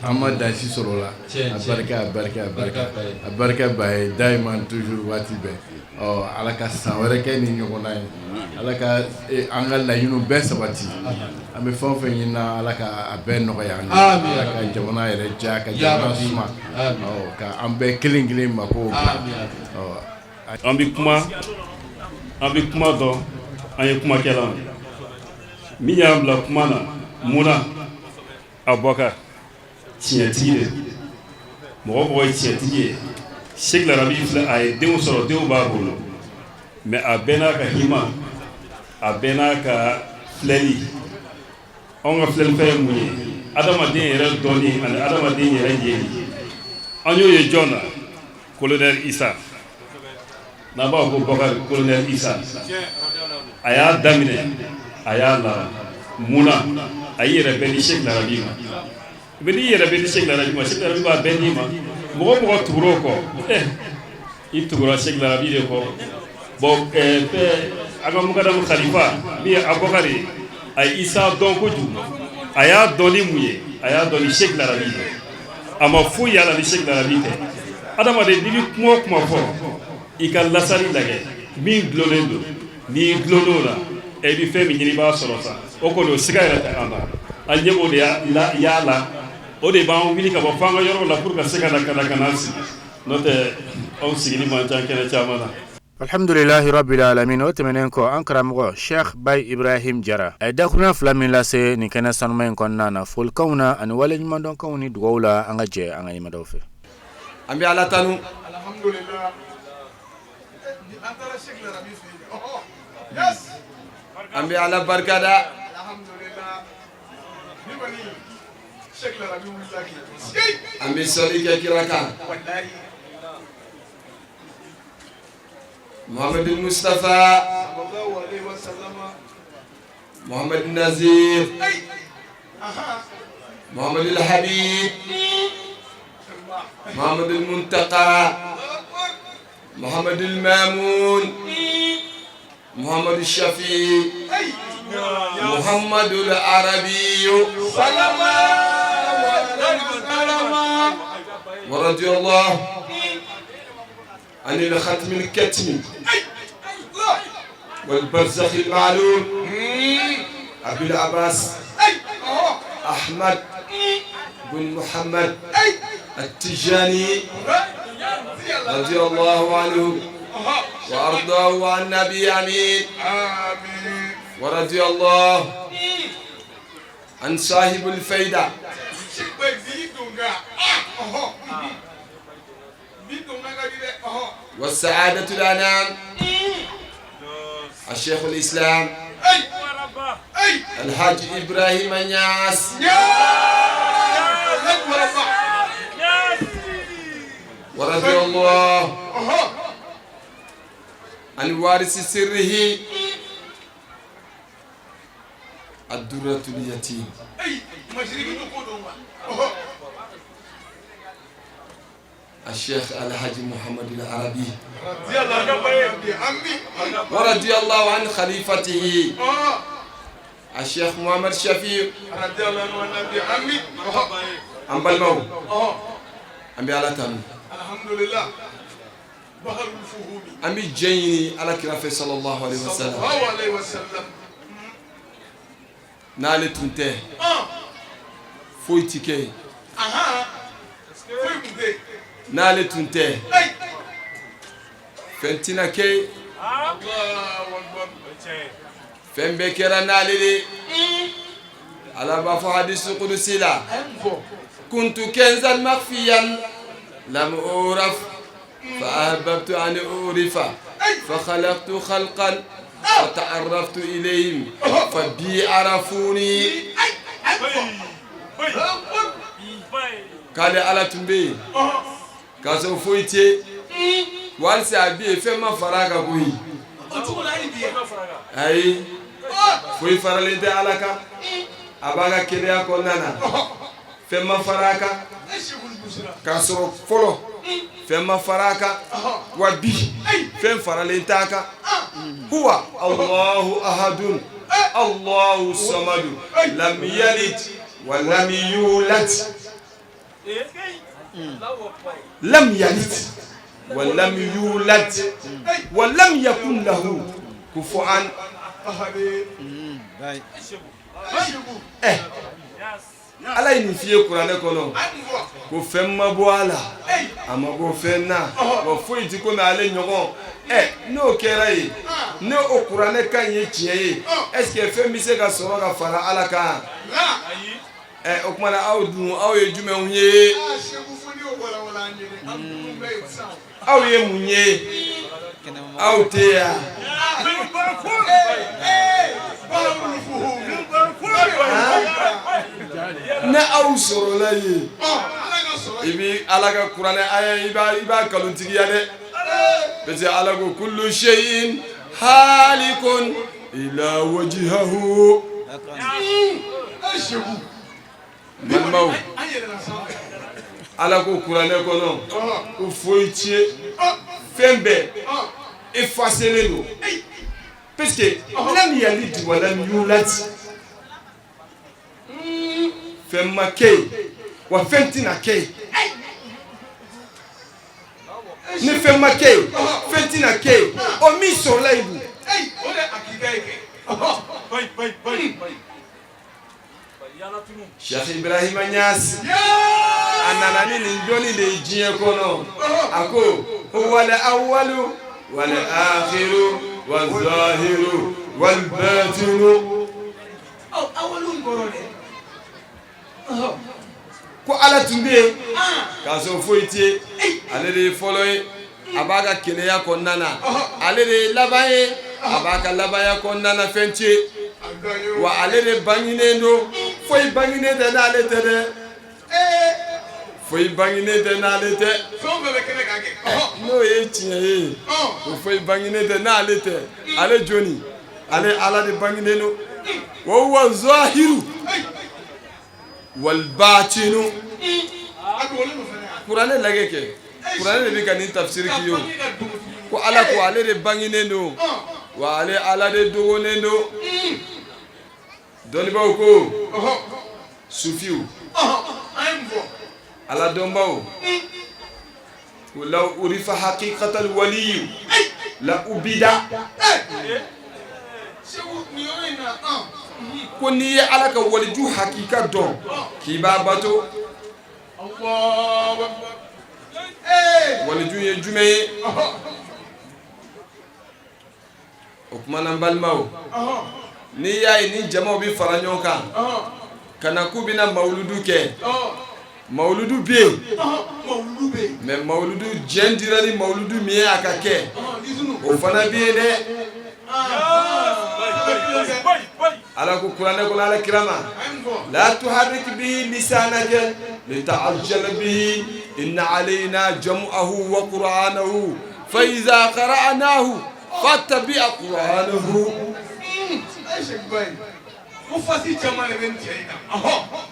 amada si sorola barka bay diamond toujours wati be o alaka sanwere ke ni nyogona alaka anga la yunu be sabati ame fon fe nyina alaka abe no ya ni alaka jamana yere jaka jamana suma o ka ambe kilingile mako ambi kuma do anye kuma kala mi ya bla kuma na muna aboka tietire mo ko tietire shegla rabi fla ay dew soro dew babulu me abena ka hima abena ka fleli on ga flel fe muni adama de yere doni and adama de yere jeli anyo ye jona colonel Isa na ba ko bakar colonel Isa aya damine aya la muna ayere beni shegla rabi beni yere beni shegla rabi ma shegla rabi ba beni ma mo turo ko itugura shegla rabi de ko bo pe aga mukadam khalifa mi abokari ay Isa don ko ju aya doni muye aya doni shegla rabi ama fu yala ni shegla rabi te adama de dibi kuma fo ikal lasari lage mi glolendo ni glolora e bi fe mi ni ba solo sa o ko do sigara ta anda anyebo de ya la o de ba on wili ka bo fanga yoro la pour ka sigara ka kanasi note on sigini man tan kene chamana alhamdulillah rabbil alamin o temenen ko ankaramugo Sheikh Bay Ibrahim Jara ay dakruna flamin la se ni kana sanmen kon nana fol kauna an wala ni mandon kawni dugawla anga je anga yima do fe ambi ala tanu alhamdulillah antara Sheikh la rabi fi yes ambi ala barkada alhamdulillah ni wali Sheikh la rabi wulaki ambi soli ke kiraka wallahi محمد المصطفى صلى الله عليه وسلم محمد النذير محمد الحبيب محمد المنتقى محمد المامون محمد الشفيع محمد العربي صلى الله عليه وسلم ورضي الله عن الختم الكتم والبرزخ المعلوم أبي العباس أحمد بن محمد التجاني رضي الله عنه وأرضاه عن النبي أمين ورضي الله عن صاحب الفيدة والسعادة الأنام الشيخ الإسلام الحاج إبراهيم الناس ورضي الله عن وارث سره الدرة اليتيم الشيخ الحاج محمد العربي ورضي الله عن خليفته الشيخ محمد شفيع رضي الله عنه أم بالمو أم بيالاتان الحمد لله بحر الفهوم أم جيني على كرافة صلى الله عليه وسلم صلى الله عليه وسلم نالي تنته فويتكي n'ale tun tɛ fɛn tina kɛ fɛn bɛɛ kɛra n'ale de ala b'a fɔ hadisi kudusi la kuntu kɛnzan mafiyan lam uraf fa ahbabtu an urifa fa khalaqtu khalqan fa ta'arraftu ilayhim fa bi arafuni k'ale ala tun bɛ yen k'a sɔrɔ foyi tɛ walisa a bɛ yen fɛn ma fara ka bɔ yen ayi foyi faralen tɛ ala kan a b'a ka kɛnɛya kɔnɔna na fɛn ma fara a kan k'a sɔrɔ fɔlɔ fɛn ma fara a kan wa bi fɛn faralen t'a kan huwa Allahu ahadun Allahu samadu lam yalid wa lam yulad lam yalid wa lam yulad wa lam yakun lahu kufuwan ahad. Ala ye nin f'i ye kuranɛ kɔnɔ ko fɛn ma bɔ a la a ma bɔ fɛn na wa foyi ti komi ale ɲɔgɔn n'o kɛra ye ne o kuranɛ ka ɲi ye tiɲɛ ye est-ce que fɛn bɛ se ka sɔrɔ ka fara ala kan o kumana aw dun aw ye jumɛnw ye aw ye mun ye aw tɛ yan ne aw sɔrɔla ye i bɛ ala ka kuranɛ aya i b'a kalontigiya dɛ parce que ala ko kullu shay'in halikun ila wajhahu balimaw ala ko kuranɛ kɔnɔ ko foyi tiɲɛ fɛn bɛɛ effacelen don parce que lam yalid wa lam yulad fɛn ma kɛ yen wa fɛn tɛna kɛ yen ni fɛn ma kɛ yen fɛn tɛna kɛ yen o min sɔrɔla yen dun Sheikh Ibrahima Niass a nana ni nin dɔnni de ye diɲɛ kɔnɔ a ko wal awwalu wal akhiru wal zahiru wal batinu ko ala tun bɛ yen k'a sɔrɔ foyi tɛ yen ale de ye fɔlɔ ye a b'a ka kɛnɛya kɔnɔna na ale de ye laban ye a b'a ka labanya kɔnɔna na fɛn tɛ yen wa ale de banginen don foyi banginen tɛ n'ale tɛ dɛ foyi banginen tɛ n'ale tɛ n'o ye tiɲɛ ye o foyi banginen tɛ n'ale tɛ ale jɔnni ale ala de banginen don wa huwa zahiru wal batinu kuranɛ lajɛ kɛ kuranɛ de bɛ ka nin tafsiri k'i ye ko ala ko ale de banginen don wa ale ala de dogonen don dɔnnibaaw ko sufiw ala dɔnbaw ko la urifa haqiqatal waliyu la ubida ko n'i ye ala ka waliju hakika dɔn k'i b'a bato waliju ye jumɛn ye o kumana n balimaw n'i y'a ye ni jamaw bɛ fara ɲɔgɔn kan ka na k'u bɛna mawuludu kɛ mawuludu bɛ yen mais mawuludu jɛn dira ni mawuludu min ye a ka kɛ o fana bɛ yen dɛ ala ko kuranɛ kɔnɔ ala kirama la tuharrik bihi lisanaka lita'ajjala bihi inna alayna jam'ahu wa qur'anahu fa idha qara'nahu fattabi' qur'anahu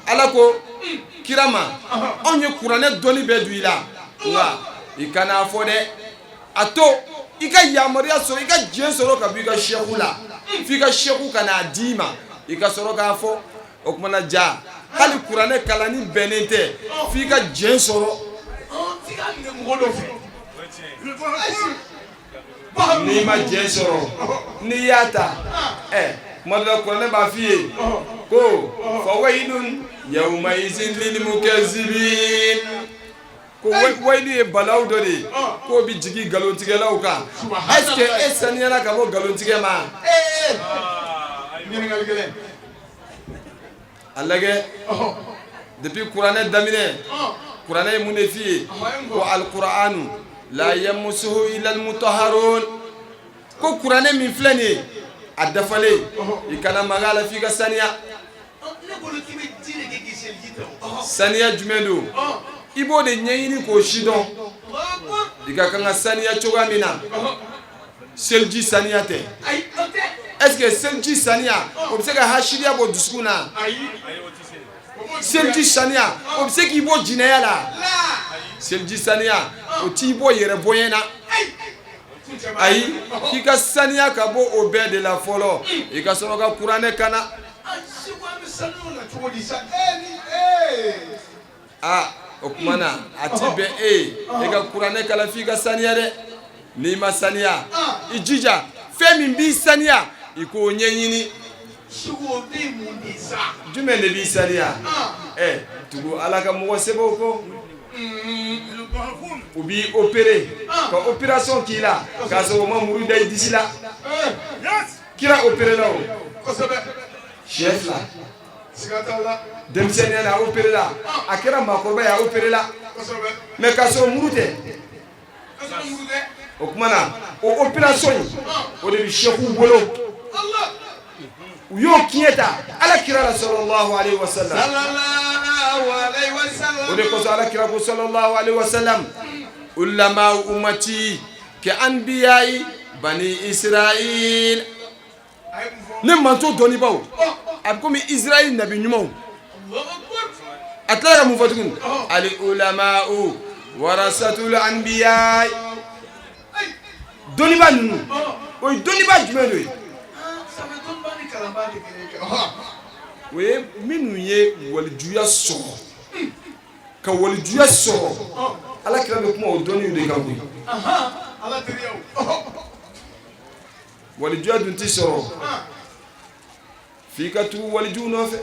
ala ko kirama anw ye kuranɛ dɔnni bɛɛ don i la nka i kana fɔ dɛ a to i ka yamaruya sɔrɔ i ka diɲɛ sɔrɔ ka bɔ i ka sheku la f'i ka sheku ka n'a d'i ma i ka sɔrɔ k'a fɔ o kumana ja hali kuranɛ kalanni bɛnnen tɛ f'i ka diɲɛ sɔrɔ n'i ma diɲɛ sɔrɔ n'i y'a ta kuma dɔ la kuranɛ b'a f'i ye ko fawailun yawmaizin lil mukazzibin ko wayli e balaw do de ko bi jigi galontige law ka est-ce que e saniyala ka bo galontige ma allage depuis Qur'an damine Qur'an e mun fi ko al-Qur'anu la yamassuhu illa al-mutahharun ko Qur'an min flani adafale ikana magala fi ka saniya saniya jumendo ibo de nyeyini ko shidon diga kanga saniya chogamina selji saniya te est-ce que selji saniya o se ka hashiria bo duskuna selji saniya o se ki bo jinaya la selji saniya o ti bo yere boyena ayi ki ka saniya ka bo o be de la folo e ka soro ka Qur'ane kana o kumana atibe e ka Qur'ane kala fi ka saniya de ni ma saniya ijija femi bi saniya iko nyenyini jume de bi saniya tugo alaka mo sebo ko ubi opéré ka opération kila ka so ma muru day disila kira opéré la o chef la demsenia na opéré la akira makorba ya opéré la mais ka so murute o kumana o opération o de bi cheikhu bolo yo kieta ala kira sallallahu alaihi wasallam o de ko ala kira ko sallallahu alaihi wasallam ulama ummati ke anbiya'i bani israil ne manto doni baw ab komi israil nabi nyumo atlara mu fatukun al ulama warasatul anbiya'i doni ba nu o doni ba jumelo we minu ye walijuya so ka walijuya so ala kira be kuma o doni de kan wi ala teriyo walijuya dun ti so fika tu waliju no fe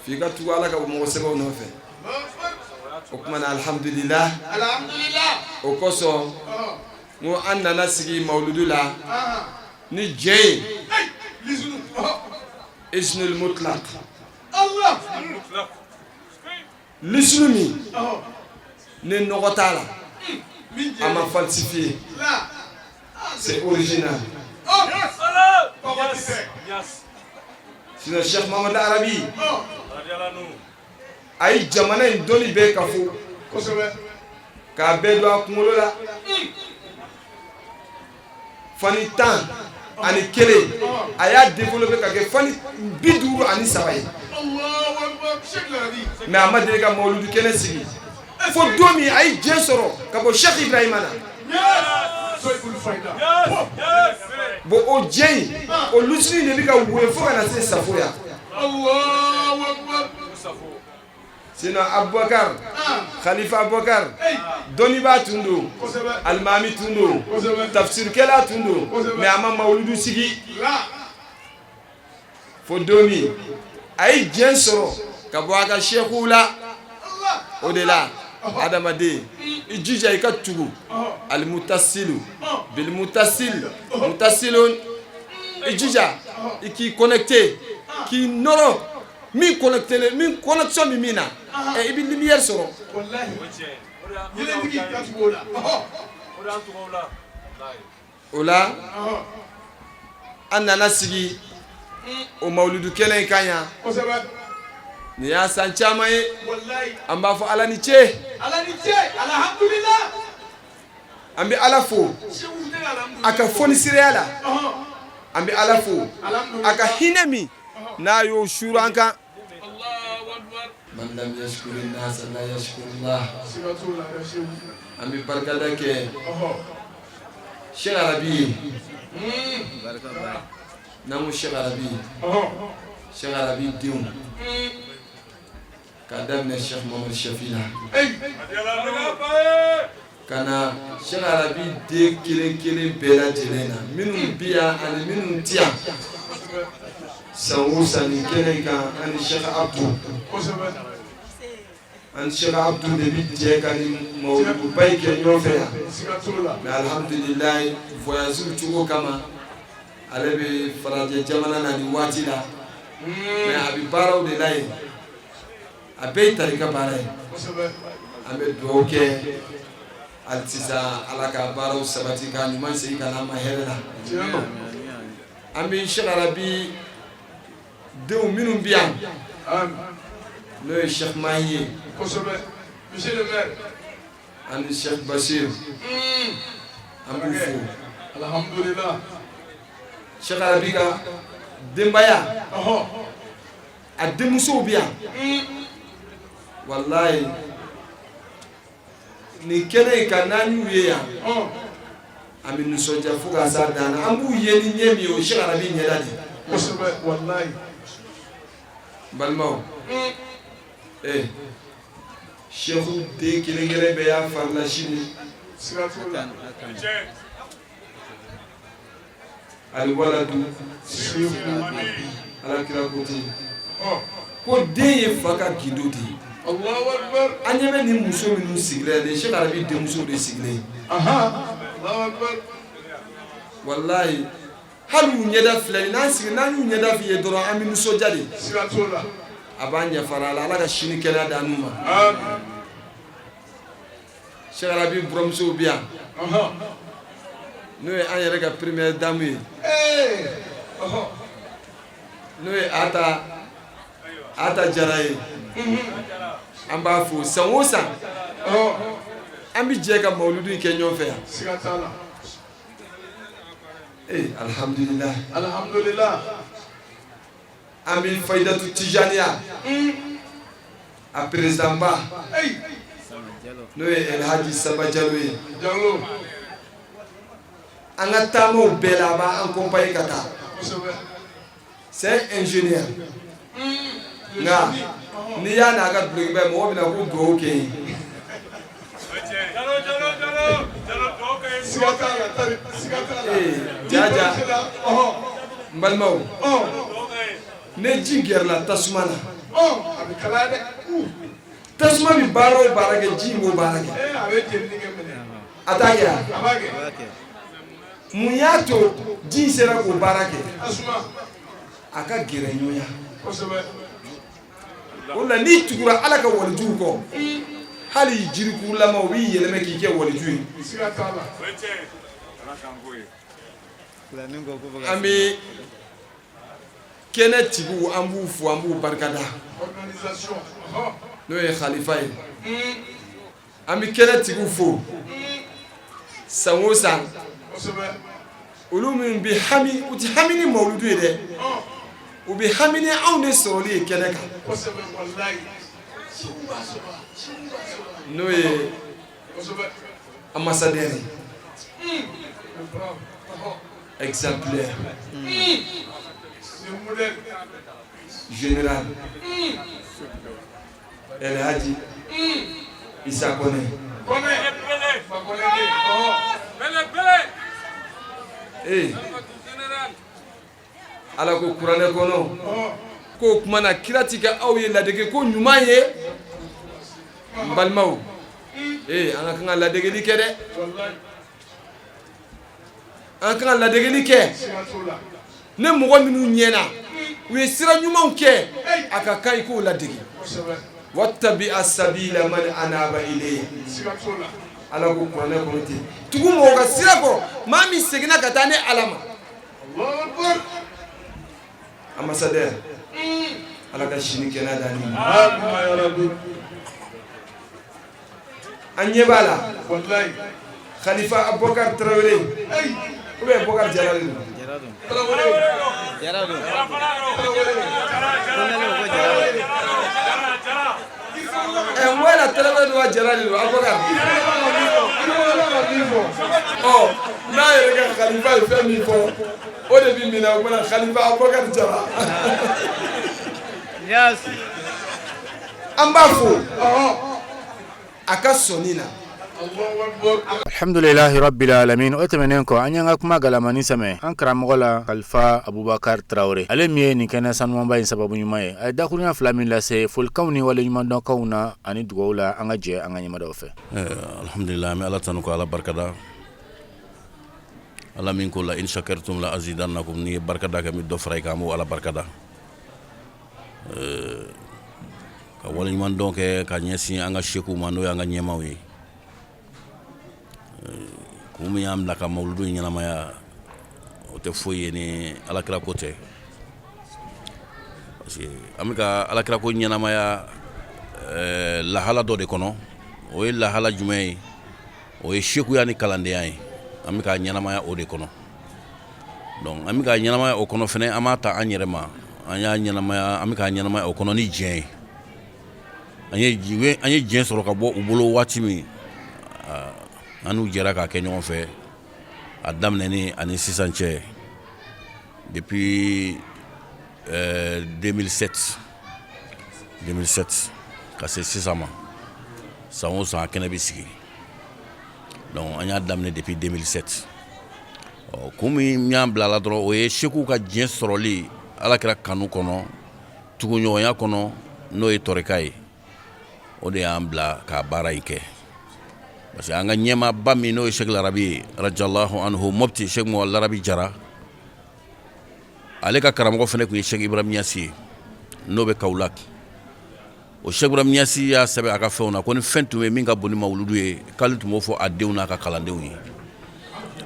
fika tu ala ka mo sebo no fe o kuma na alhamdulillah o koso mo annana sigi mauludula ni jey isnul mutlaq Allah l'islami ne nogotala ama falsifié c'est original sinon Cheikh Mohamed Arabi ay jamana indoni be kafu ka bedo akumulo la fani tan ani kele aya développer ka ke fani biduru ani sabaye Allahu akbar Cheikh Arabi mais amade ka mawludu kene sigi fo domi ay jesoro ka bo Cheikh Ibrahima na bo o jey o lusni ne bi ka we fo kana se safoya Allahu akbar sino Abubakar Khalifa Abubakar doni ba tundo almami tundo tafsir kela tundo mais ama mawludu sigi fo domi ay jensoro ka bo aka Cheikhula o de la adamade ijija ikatugu almutassilu bil mutassil mutassilun ijija iki connecté ki noro mi connecté mi connexion mi mina e ibi lumière soro wallahi yele digi katugola ola anana sigi o mawludu kelen kanya ni ya san chama ye wallahi amba fo ala ni che alhamdulillah ambi ala fo aka foni sirela ambi ala fo aka hinemi na yo shuranka Allahu akbar man lam yashkuri nas la yashkurullah ambi barkada ke Cheikh Arabi baraka namu Cheikh Arabi Cheikh Arabi dium kadamne Cheikh Mohamed Shafila kana Cheikh Arabi de kelen bela jelena minun biya ani minun tia sawusa ni kelen kan ani Cheikh Abdou an Cheikh Abdou de bi jɛ ka ni mawludu ba yi kɛ ɲɔgɔn fɛ yan mais alhamdulilayi voyage cogo kama ale bɛ farajɛ jamana na nin waati la mais a bɛ baaraw de la yen a bɛɛ ye tarika baara ye an bɛ dugawu kɛ hali sisan ala ka baaraw sabati ka ɲuman segin ka n'a ma hɛrɛ la an bɛ Cheikh Arabi denw minnu bɛ yan n'o ye Cheikh Mahi ye monsieur le maire ani Cheikh Basir an b'u fo alhamdulillah Cheikh Arabi ka denbaya a denmusow bɛ yan wallahi nin kɛnɛ in ka n'an y'u ye yan an bɛ nisɔndiya fo ka s'a dan na an b'u ye ni ɲɛ min ye o Cheikh Arabi ɲɛda de kosɛbɛ wallahi balimaw Cheikhu den kelen-kelen bɛɛ y'a farila sini alwaladu alakira ko ten ko den ye fa ka gindo de ye an ɲɛ bɛ nin muso minnu sigilen ye Cheikh Arabi denmuso de sigilen wallahi hali u ɲɛda filɛ n'an y'u ɲɛda f'i ye dɔrɔn an bɛ nisɔndiya de a b'an ɲɛfara a la ala ka sini kɛnɛya d'an n'u ma Cheikh Arabi buramusow bɛ yan n'o ye an yɛrɛ ka première dame ye n'o ye Ata Jara ye an b'a fo san o san an bɛ jɛ ka mawludu kɛ ɲɔgɔn fɛ yan alhamdulillah an bɛ Fayidatu Tijaniya a président ba n'o ye Elhaji Samba Jalo ye an ka taamaw bɛɛ la a b'an accompagner ka taa c'est ingénieur nka n'i y'a n'a ka dulokiba ye mɔgɔ bɛ na ko dugawu kɛ ye jaja n balimaw ne ji gɛrɛla tasuma na tasuma bɛ baara o baara kɛ ji m'o baara kɛ a t'a kɛ mun y'a to ji sera k'o baara kɛ a ka gɛrɛ ɲɔgɔnya o la n'i tugura ala ka walijuw kɔ hali jirikurulama o b'i yɛlɛmɛ k'i kɛ waliju ye an bɛ kɛnɛ tigiw an b'u fo an b'u barikada n'o ye Khalifa ye an bɛ kɛnɛ tigiw fo san o san olu minnu bɛ hami u tɛ hami ni mawludu ye dɛ u bɛ hami ni anw de sɔrɔli ye kɛnɛ kan n'o ye ambassadeur exemplaire général Elhaji Issa Kone ala ko kuranɛ kɔnɔ ko kuma na kira ti kɛ aw ye ladege ko ɲuman ye n balimaw an ka kan ka ladegeli kɛ dɛ an ka kan ka ladegeli kɛ ne mɔgɔ minnu ɲɛna u ye sira ɲumanw kɛ a ka kan i k'o ladege wattabi as-sabila man anaba ilayya ala ko kuranɛ kɔnɔ ten tugu mɔgɔ ka sira kɔ maa min seginna ka taa ne ala ma ambassadeur ala ka sini kɛnɛya d'an ni an ɲɛ b'a la Khalifa Abubakar Traoré ou bien Bokar Jara de wala Traoré do Jara de Abubakar n'a yɛrɛ ka Khalifa ye fɛn min fɔ o de bi minɛ o mana Khalifa Abubakar Jara an b'a fo a ka sɔnni na alhamdulillahi rabbil alamin. O tɛmɛnen kɔ an y'an ka kuma galamani sɛmɛ an karamɔgɔ la Kalifa Abubakar Traore. Ale min ye nin kɛnɛ sanumanba in sababu ɲuman ye, a ye dakurunya fila min lase folikanw ni waleɲumandɔnkanw na ani dugawu la an ka jɛ an ka ɲɛmadaw fɛ. Alhamdulillah, an bɛ Ala tanu ko Ala barikada. Ala min ko la in shakartum la azidannakum, ni ye barikada kɛ mi dɔ fara i kan, an b'o Ala barikada. Ka waleɲumandɔn kɛ ka ɲɛsin an ka sekuw ma n'o y'an ka ɲɛmaw ye. Kun min y'an bila ka mawuludu ɲɛnamaya o tɛ foyi ye ni alakira ko tɛ, parce que an bɛ ka alakira ko ɲɛnamaya lahala dɔ de kɔnɔ. O ye lahala jumɛn ye? O ye sekuya ni kalandenya ye. An bɛ ka ɲɛnamaya o de kɔnɔ. Donc an bɛ ka ɲɛnamaya o kɔnɔ fɛnɛ, an b'a ta an yɛrɛ ma, an bɛ ka ɲɛnamaya o kɔnɔ ni diɲɛ ye. An ye diɲɛ sɔrɔ ka bɔ u bolo waati min, an n'u jɛra k'a kɛ ɲɔgɔn fɛ a daminɛni ani sisan cɛ depuis 2007 ka se sisan ma, san o san kɛnɛ bɛ sigi. Donc an y'a daminɛ depuis 2007. Kun min y'an bila la dɔrɔn o ye sekuw ka diɲɛ sɔrɔli alakira kanu kɔnɔ, tuguɲɔgɔnya kɔnɔ, n'o ye tɔrika ye. O de y'an bila ka baara in kɛ. Parce que an ka ɲɛmaaba min n'o ye Sheikh Larabi ye rajallahu anhu, Mopti Sheikh Mawal Larabi Jara, ale ka karamɔgɔ fɛnɛ tun ye Sheikh Ibrahim Niassi ye n'o bɛ Kaolack. O Sheikh Ibrahim Niassi y'a sɛbɛn a ka fɛnw na ko ni fɛn tun bɛ min ka bon ni mawuludu ye k'ale tun b'o fɔ a denw n'a ka kalandenw ye.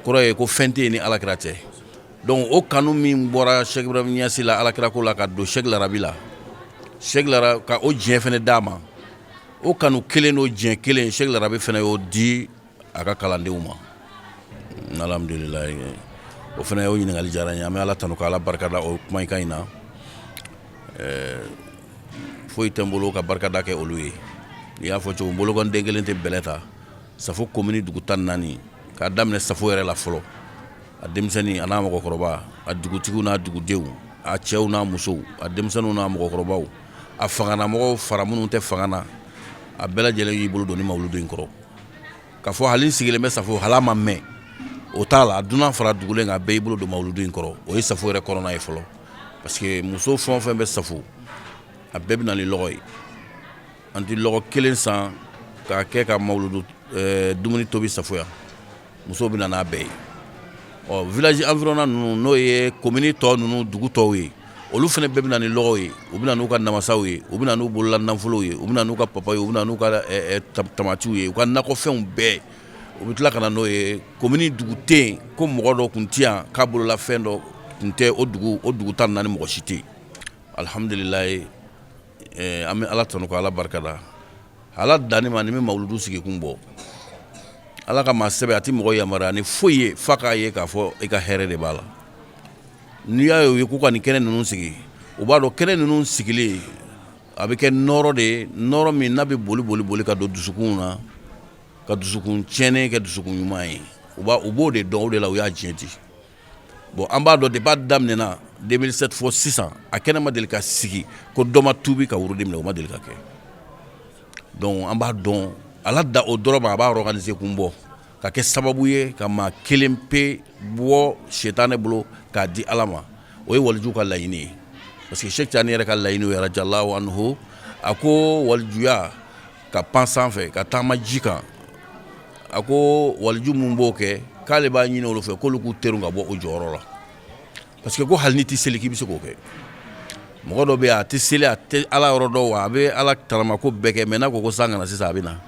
Kɔrɔ ye ko fɛn tɛ yen ni alakira tɛ. Donc o kanu min bɔra Sheikh Ibrahim Niassi la alakira ko la ka don Sheikh Larabi la, Sheikh Larabi ka o diɲɛ fɛnɛ d'a ma. O kanu kelen n'o diɲɛ kelen Sheikh Larabi fɛnɛ y'o di a ka kalandenw ma. Alhamdulillah, o fɛnɛ y'o ɲininkali diyara n ye. An bɛ Ala tanu ka Ala barikada o kumakan in na. Foyi tɛ n bolo ka barikada kɛ olu ye. I y'a fɔ cogo min, bolokɔni den kelen tɛ bɛlɛ ta. Safo commune dugu 14 k'a daminɛ Safo yɛrɛ la fɔlɔ, a denmisɛnnin a n'a mɔgɔkɔrɔba, a dugutigiw n'a dugudenw, a cɛw n'a musow, a denmisɛnninw n'a mɔgɔkɔrɔbaw, a fanganamɔgɔw fara minnu tɛ fanga na, a bɛɛ lajɛlen y'i bolo don ni mawuludu in kɔrɔ. K'a fɔ hali sigilen bɛ Safo hal'a ma mɛn, o t'a la, a dunan fara dugulen kan a bɛɛ y'i bolo don mawuludu in kɔrɔ. O ye Safo yɛrɛ kɔnɔna ye fɔlɔ, parce que muso fɛn o fɛn bɛ Safo a bɛɛ bɛ na ni lɔgɔ ye. An tɛ lɔgɔ kelen san k'a kɛ ka mawuludu dumuni tobi Safo yan, musow bɛ na n'a bɛɛ ye. Village environnant ninnu n'o ye commune tɔ ninnu dugu tɔw ye, olu fɛnɛ bɛɛ bɛ na ni lɔgɔw ye, u bɛ na n'u ka namasaw ye, u bɛ na n'u bolola nafolow ye, u bɛ na n'u ka papaye, u bɛ na n'u ka tamatiw ye, u ka nakɔfɛnw bɛɛ, u bɛ tila ka na n'o ye. Commune dugu tɛ yen ko mɔgɔ dɔ tun tɛ yan k'a bolola fɛn dɔ tun tɛ o dugu 14 mɔgɔ si tɛ yen. Alhamdulilayi, an bɛ Ala tanu ka Ala barikada. Ala danni ma ni bɛ mawuludu sigi kun bɔ, Ala ka maa sɛbɛn a tɛ mɔgɔ yamaruya ni foyi ye f'a k'a ye k'a fɔ i ka hɛrɛ de b'a la. N'i y'a ye u ye k'u ka nin kɛnɛ ninnu sigi, u b'a dɔn kɛnɛ ninnu sigilen a bɛ kɛ nɔrɔ de ye, nɔrɔ min n'a bɛ boli ka don dusukun na, ka dusukun tiɲɛnen kɛ dusukun ɲuman ye. U b'o de dɔn, o de la u y'a diɲɛ di. Bon an b'a dɔn depuis a daminɛna 2007 fɔ sisan a kɛnɛ ma deli ka sigi ko dɔ ma tuubi ka wurudi minɛ, o ma deli ka kɛ. Donc an b'a dɔn Ala da o dɔrɔn ma a b'a organiser kun bɔ ka kɛ sababu ye ka maa kelen pe bɔ setanɛ bolo k'a di Ala ma. O ye waliju ka laɲini ye, parce que Sheikh Tidiane yɛrɛ ka laɲini ye rajallahu anhu, a ko walijuya ka pan sanfɛ ka taama ji kan, a ko waliju mun b'o kɛ k'ale b'a ɲini olu fɛ k'olu k'u teru ka bɔ o jɔyɔrɔ la, parce que ko hali ni tɛ seli k'i bɛ se k'o kɛ. Mɔgɔ dɔ bɛ yen a tɛ seli, a tɛ Ala yɔrɔ dɔn wa a bɛ Ala kalama ko bɛɛ kɛ, mais n'a ko ko san kana sisan a bɛ na,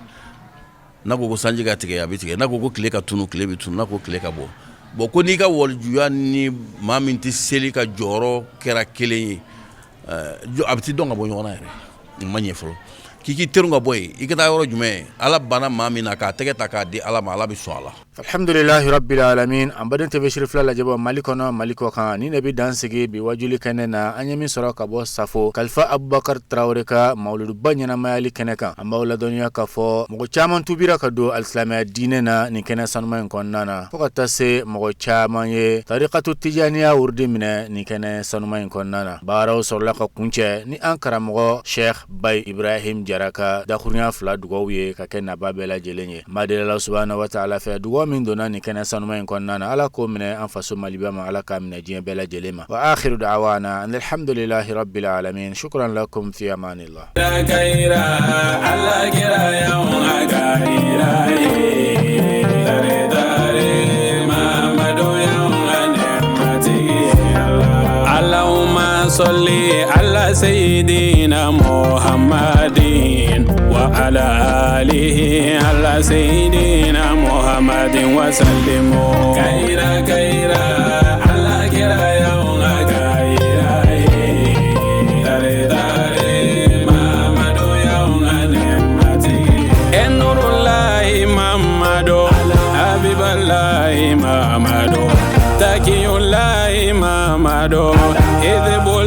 n'a ko ko sanji ka tigɛ a bɛ tigɛ, n'a ko ko tile ka tunu tile bɛ tunu, n'a ko tile ka bɔ. Bon ko n'i ka walijuya ni maa min tɛ seli ka jɔyɔrɔ kɛra kelen ye, a bɛ t'i dɔn ka bɔ ɲɔgɔn na yɛrɛ, nin ma ɲɛ fɔlɔ. K'i teru ka bɔ yen i ka taa yɔrɔ jumɛn, Ala banna maa min na k'a tɛgɛ ta k'a di Ala ma, Ala bɛ sɔn a la. Alhamdulillahi rabbil alamin. An baden tebe shirifla la jabo malikono maliko kan ni nabi dansigi bi wajuli kanena anyami soro ka bo safo kalfa Abubakar Traore ka mauludu banyana mayali keneka ambawla doniya ka fo mogo chaman tubira ka do alislamia dinena ni kena sanuma konnana fokata se mogo chaman ye tariqatu tijaniya urdi mine ni kena sanuma konnana baraw sorla ka kunche ni ankara mogo Sheikh Bay Ibrahim Jaraka da khurnya fla dugowiye ka kenna babela jelenye madela subhanahu wa ta'ala fa dugo min dona ni kana sanuma konnana ala ko mine anfasu malibama ala ka mine jiya bela jelema wa akhiru da'wana alhamdulillahi rabbil alamin shukran lakum fi amanillah kaira alla gira ya gaira dare dare mamado ya nemati Allahumma salli ala sayyidina Muhammadin wa ala alihi ala sayyidina Muhammadin wa sallimu kaira kaira alla gira ya gaira dare dare mamado ya nemati enurullahi mamado habiballahi mamado takiyullahi mamado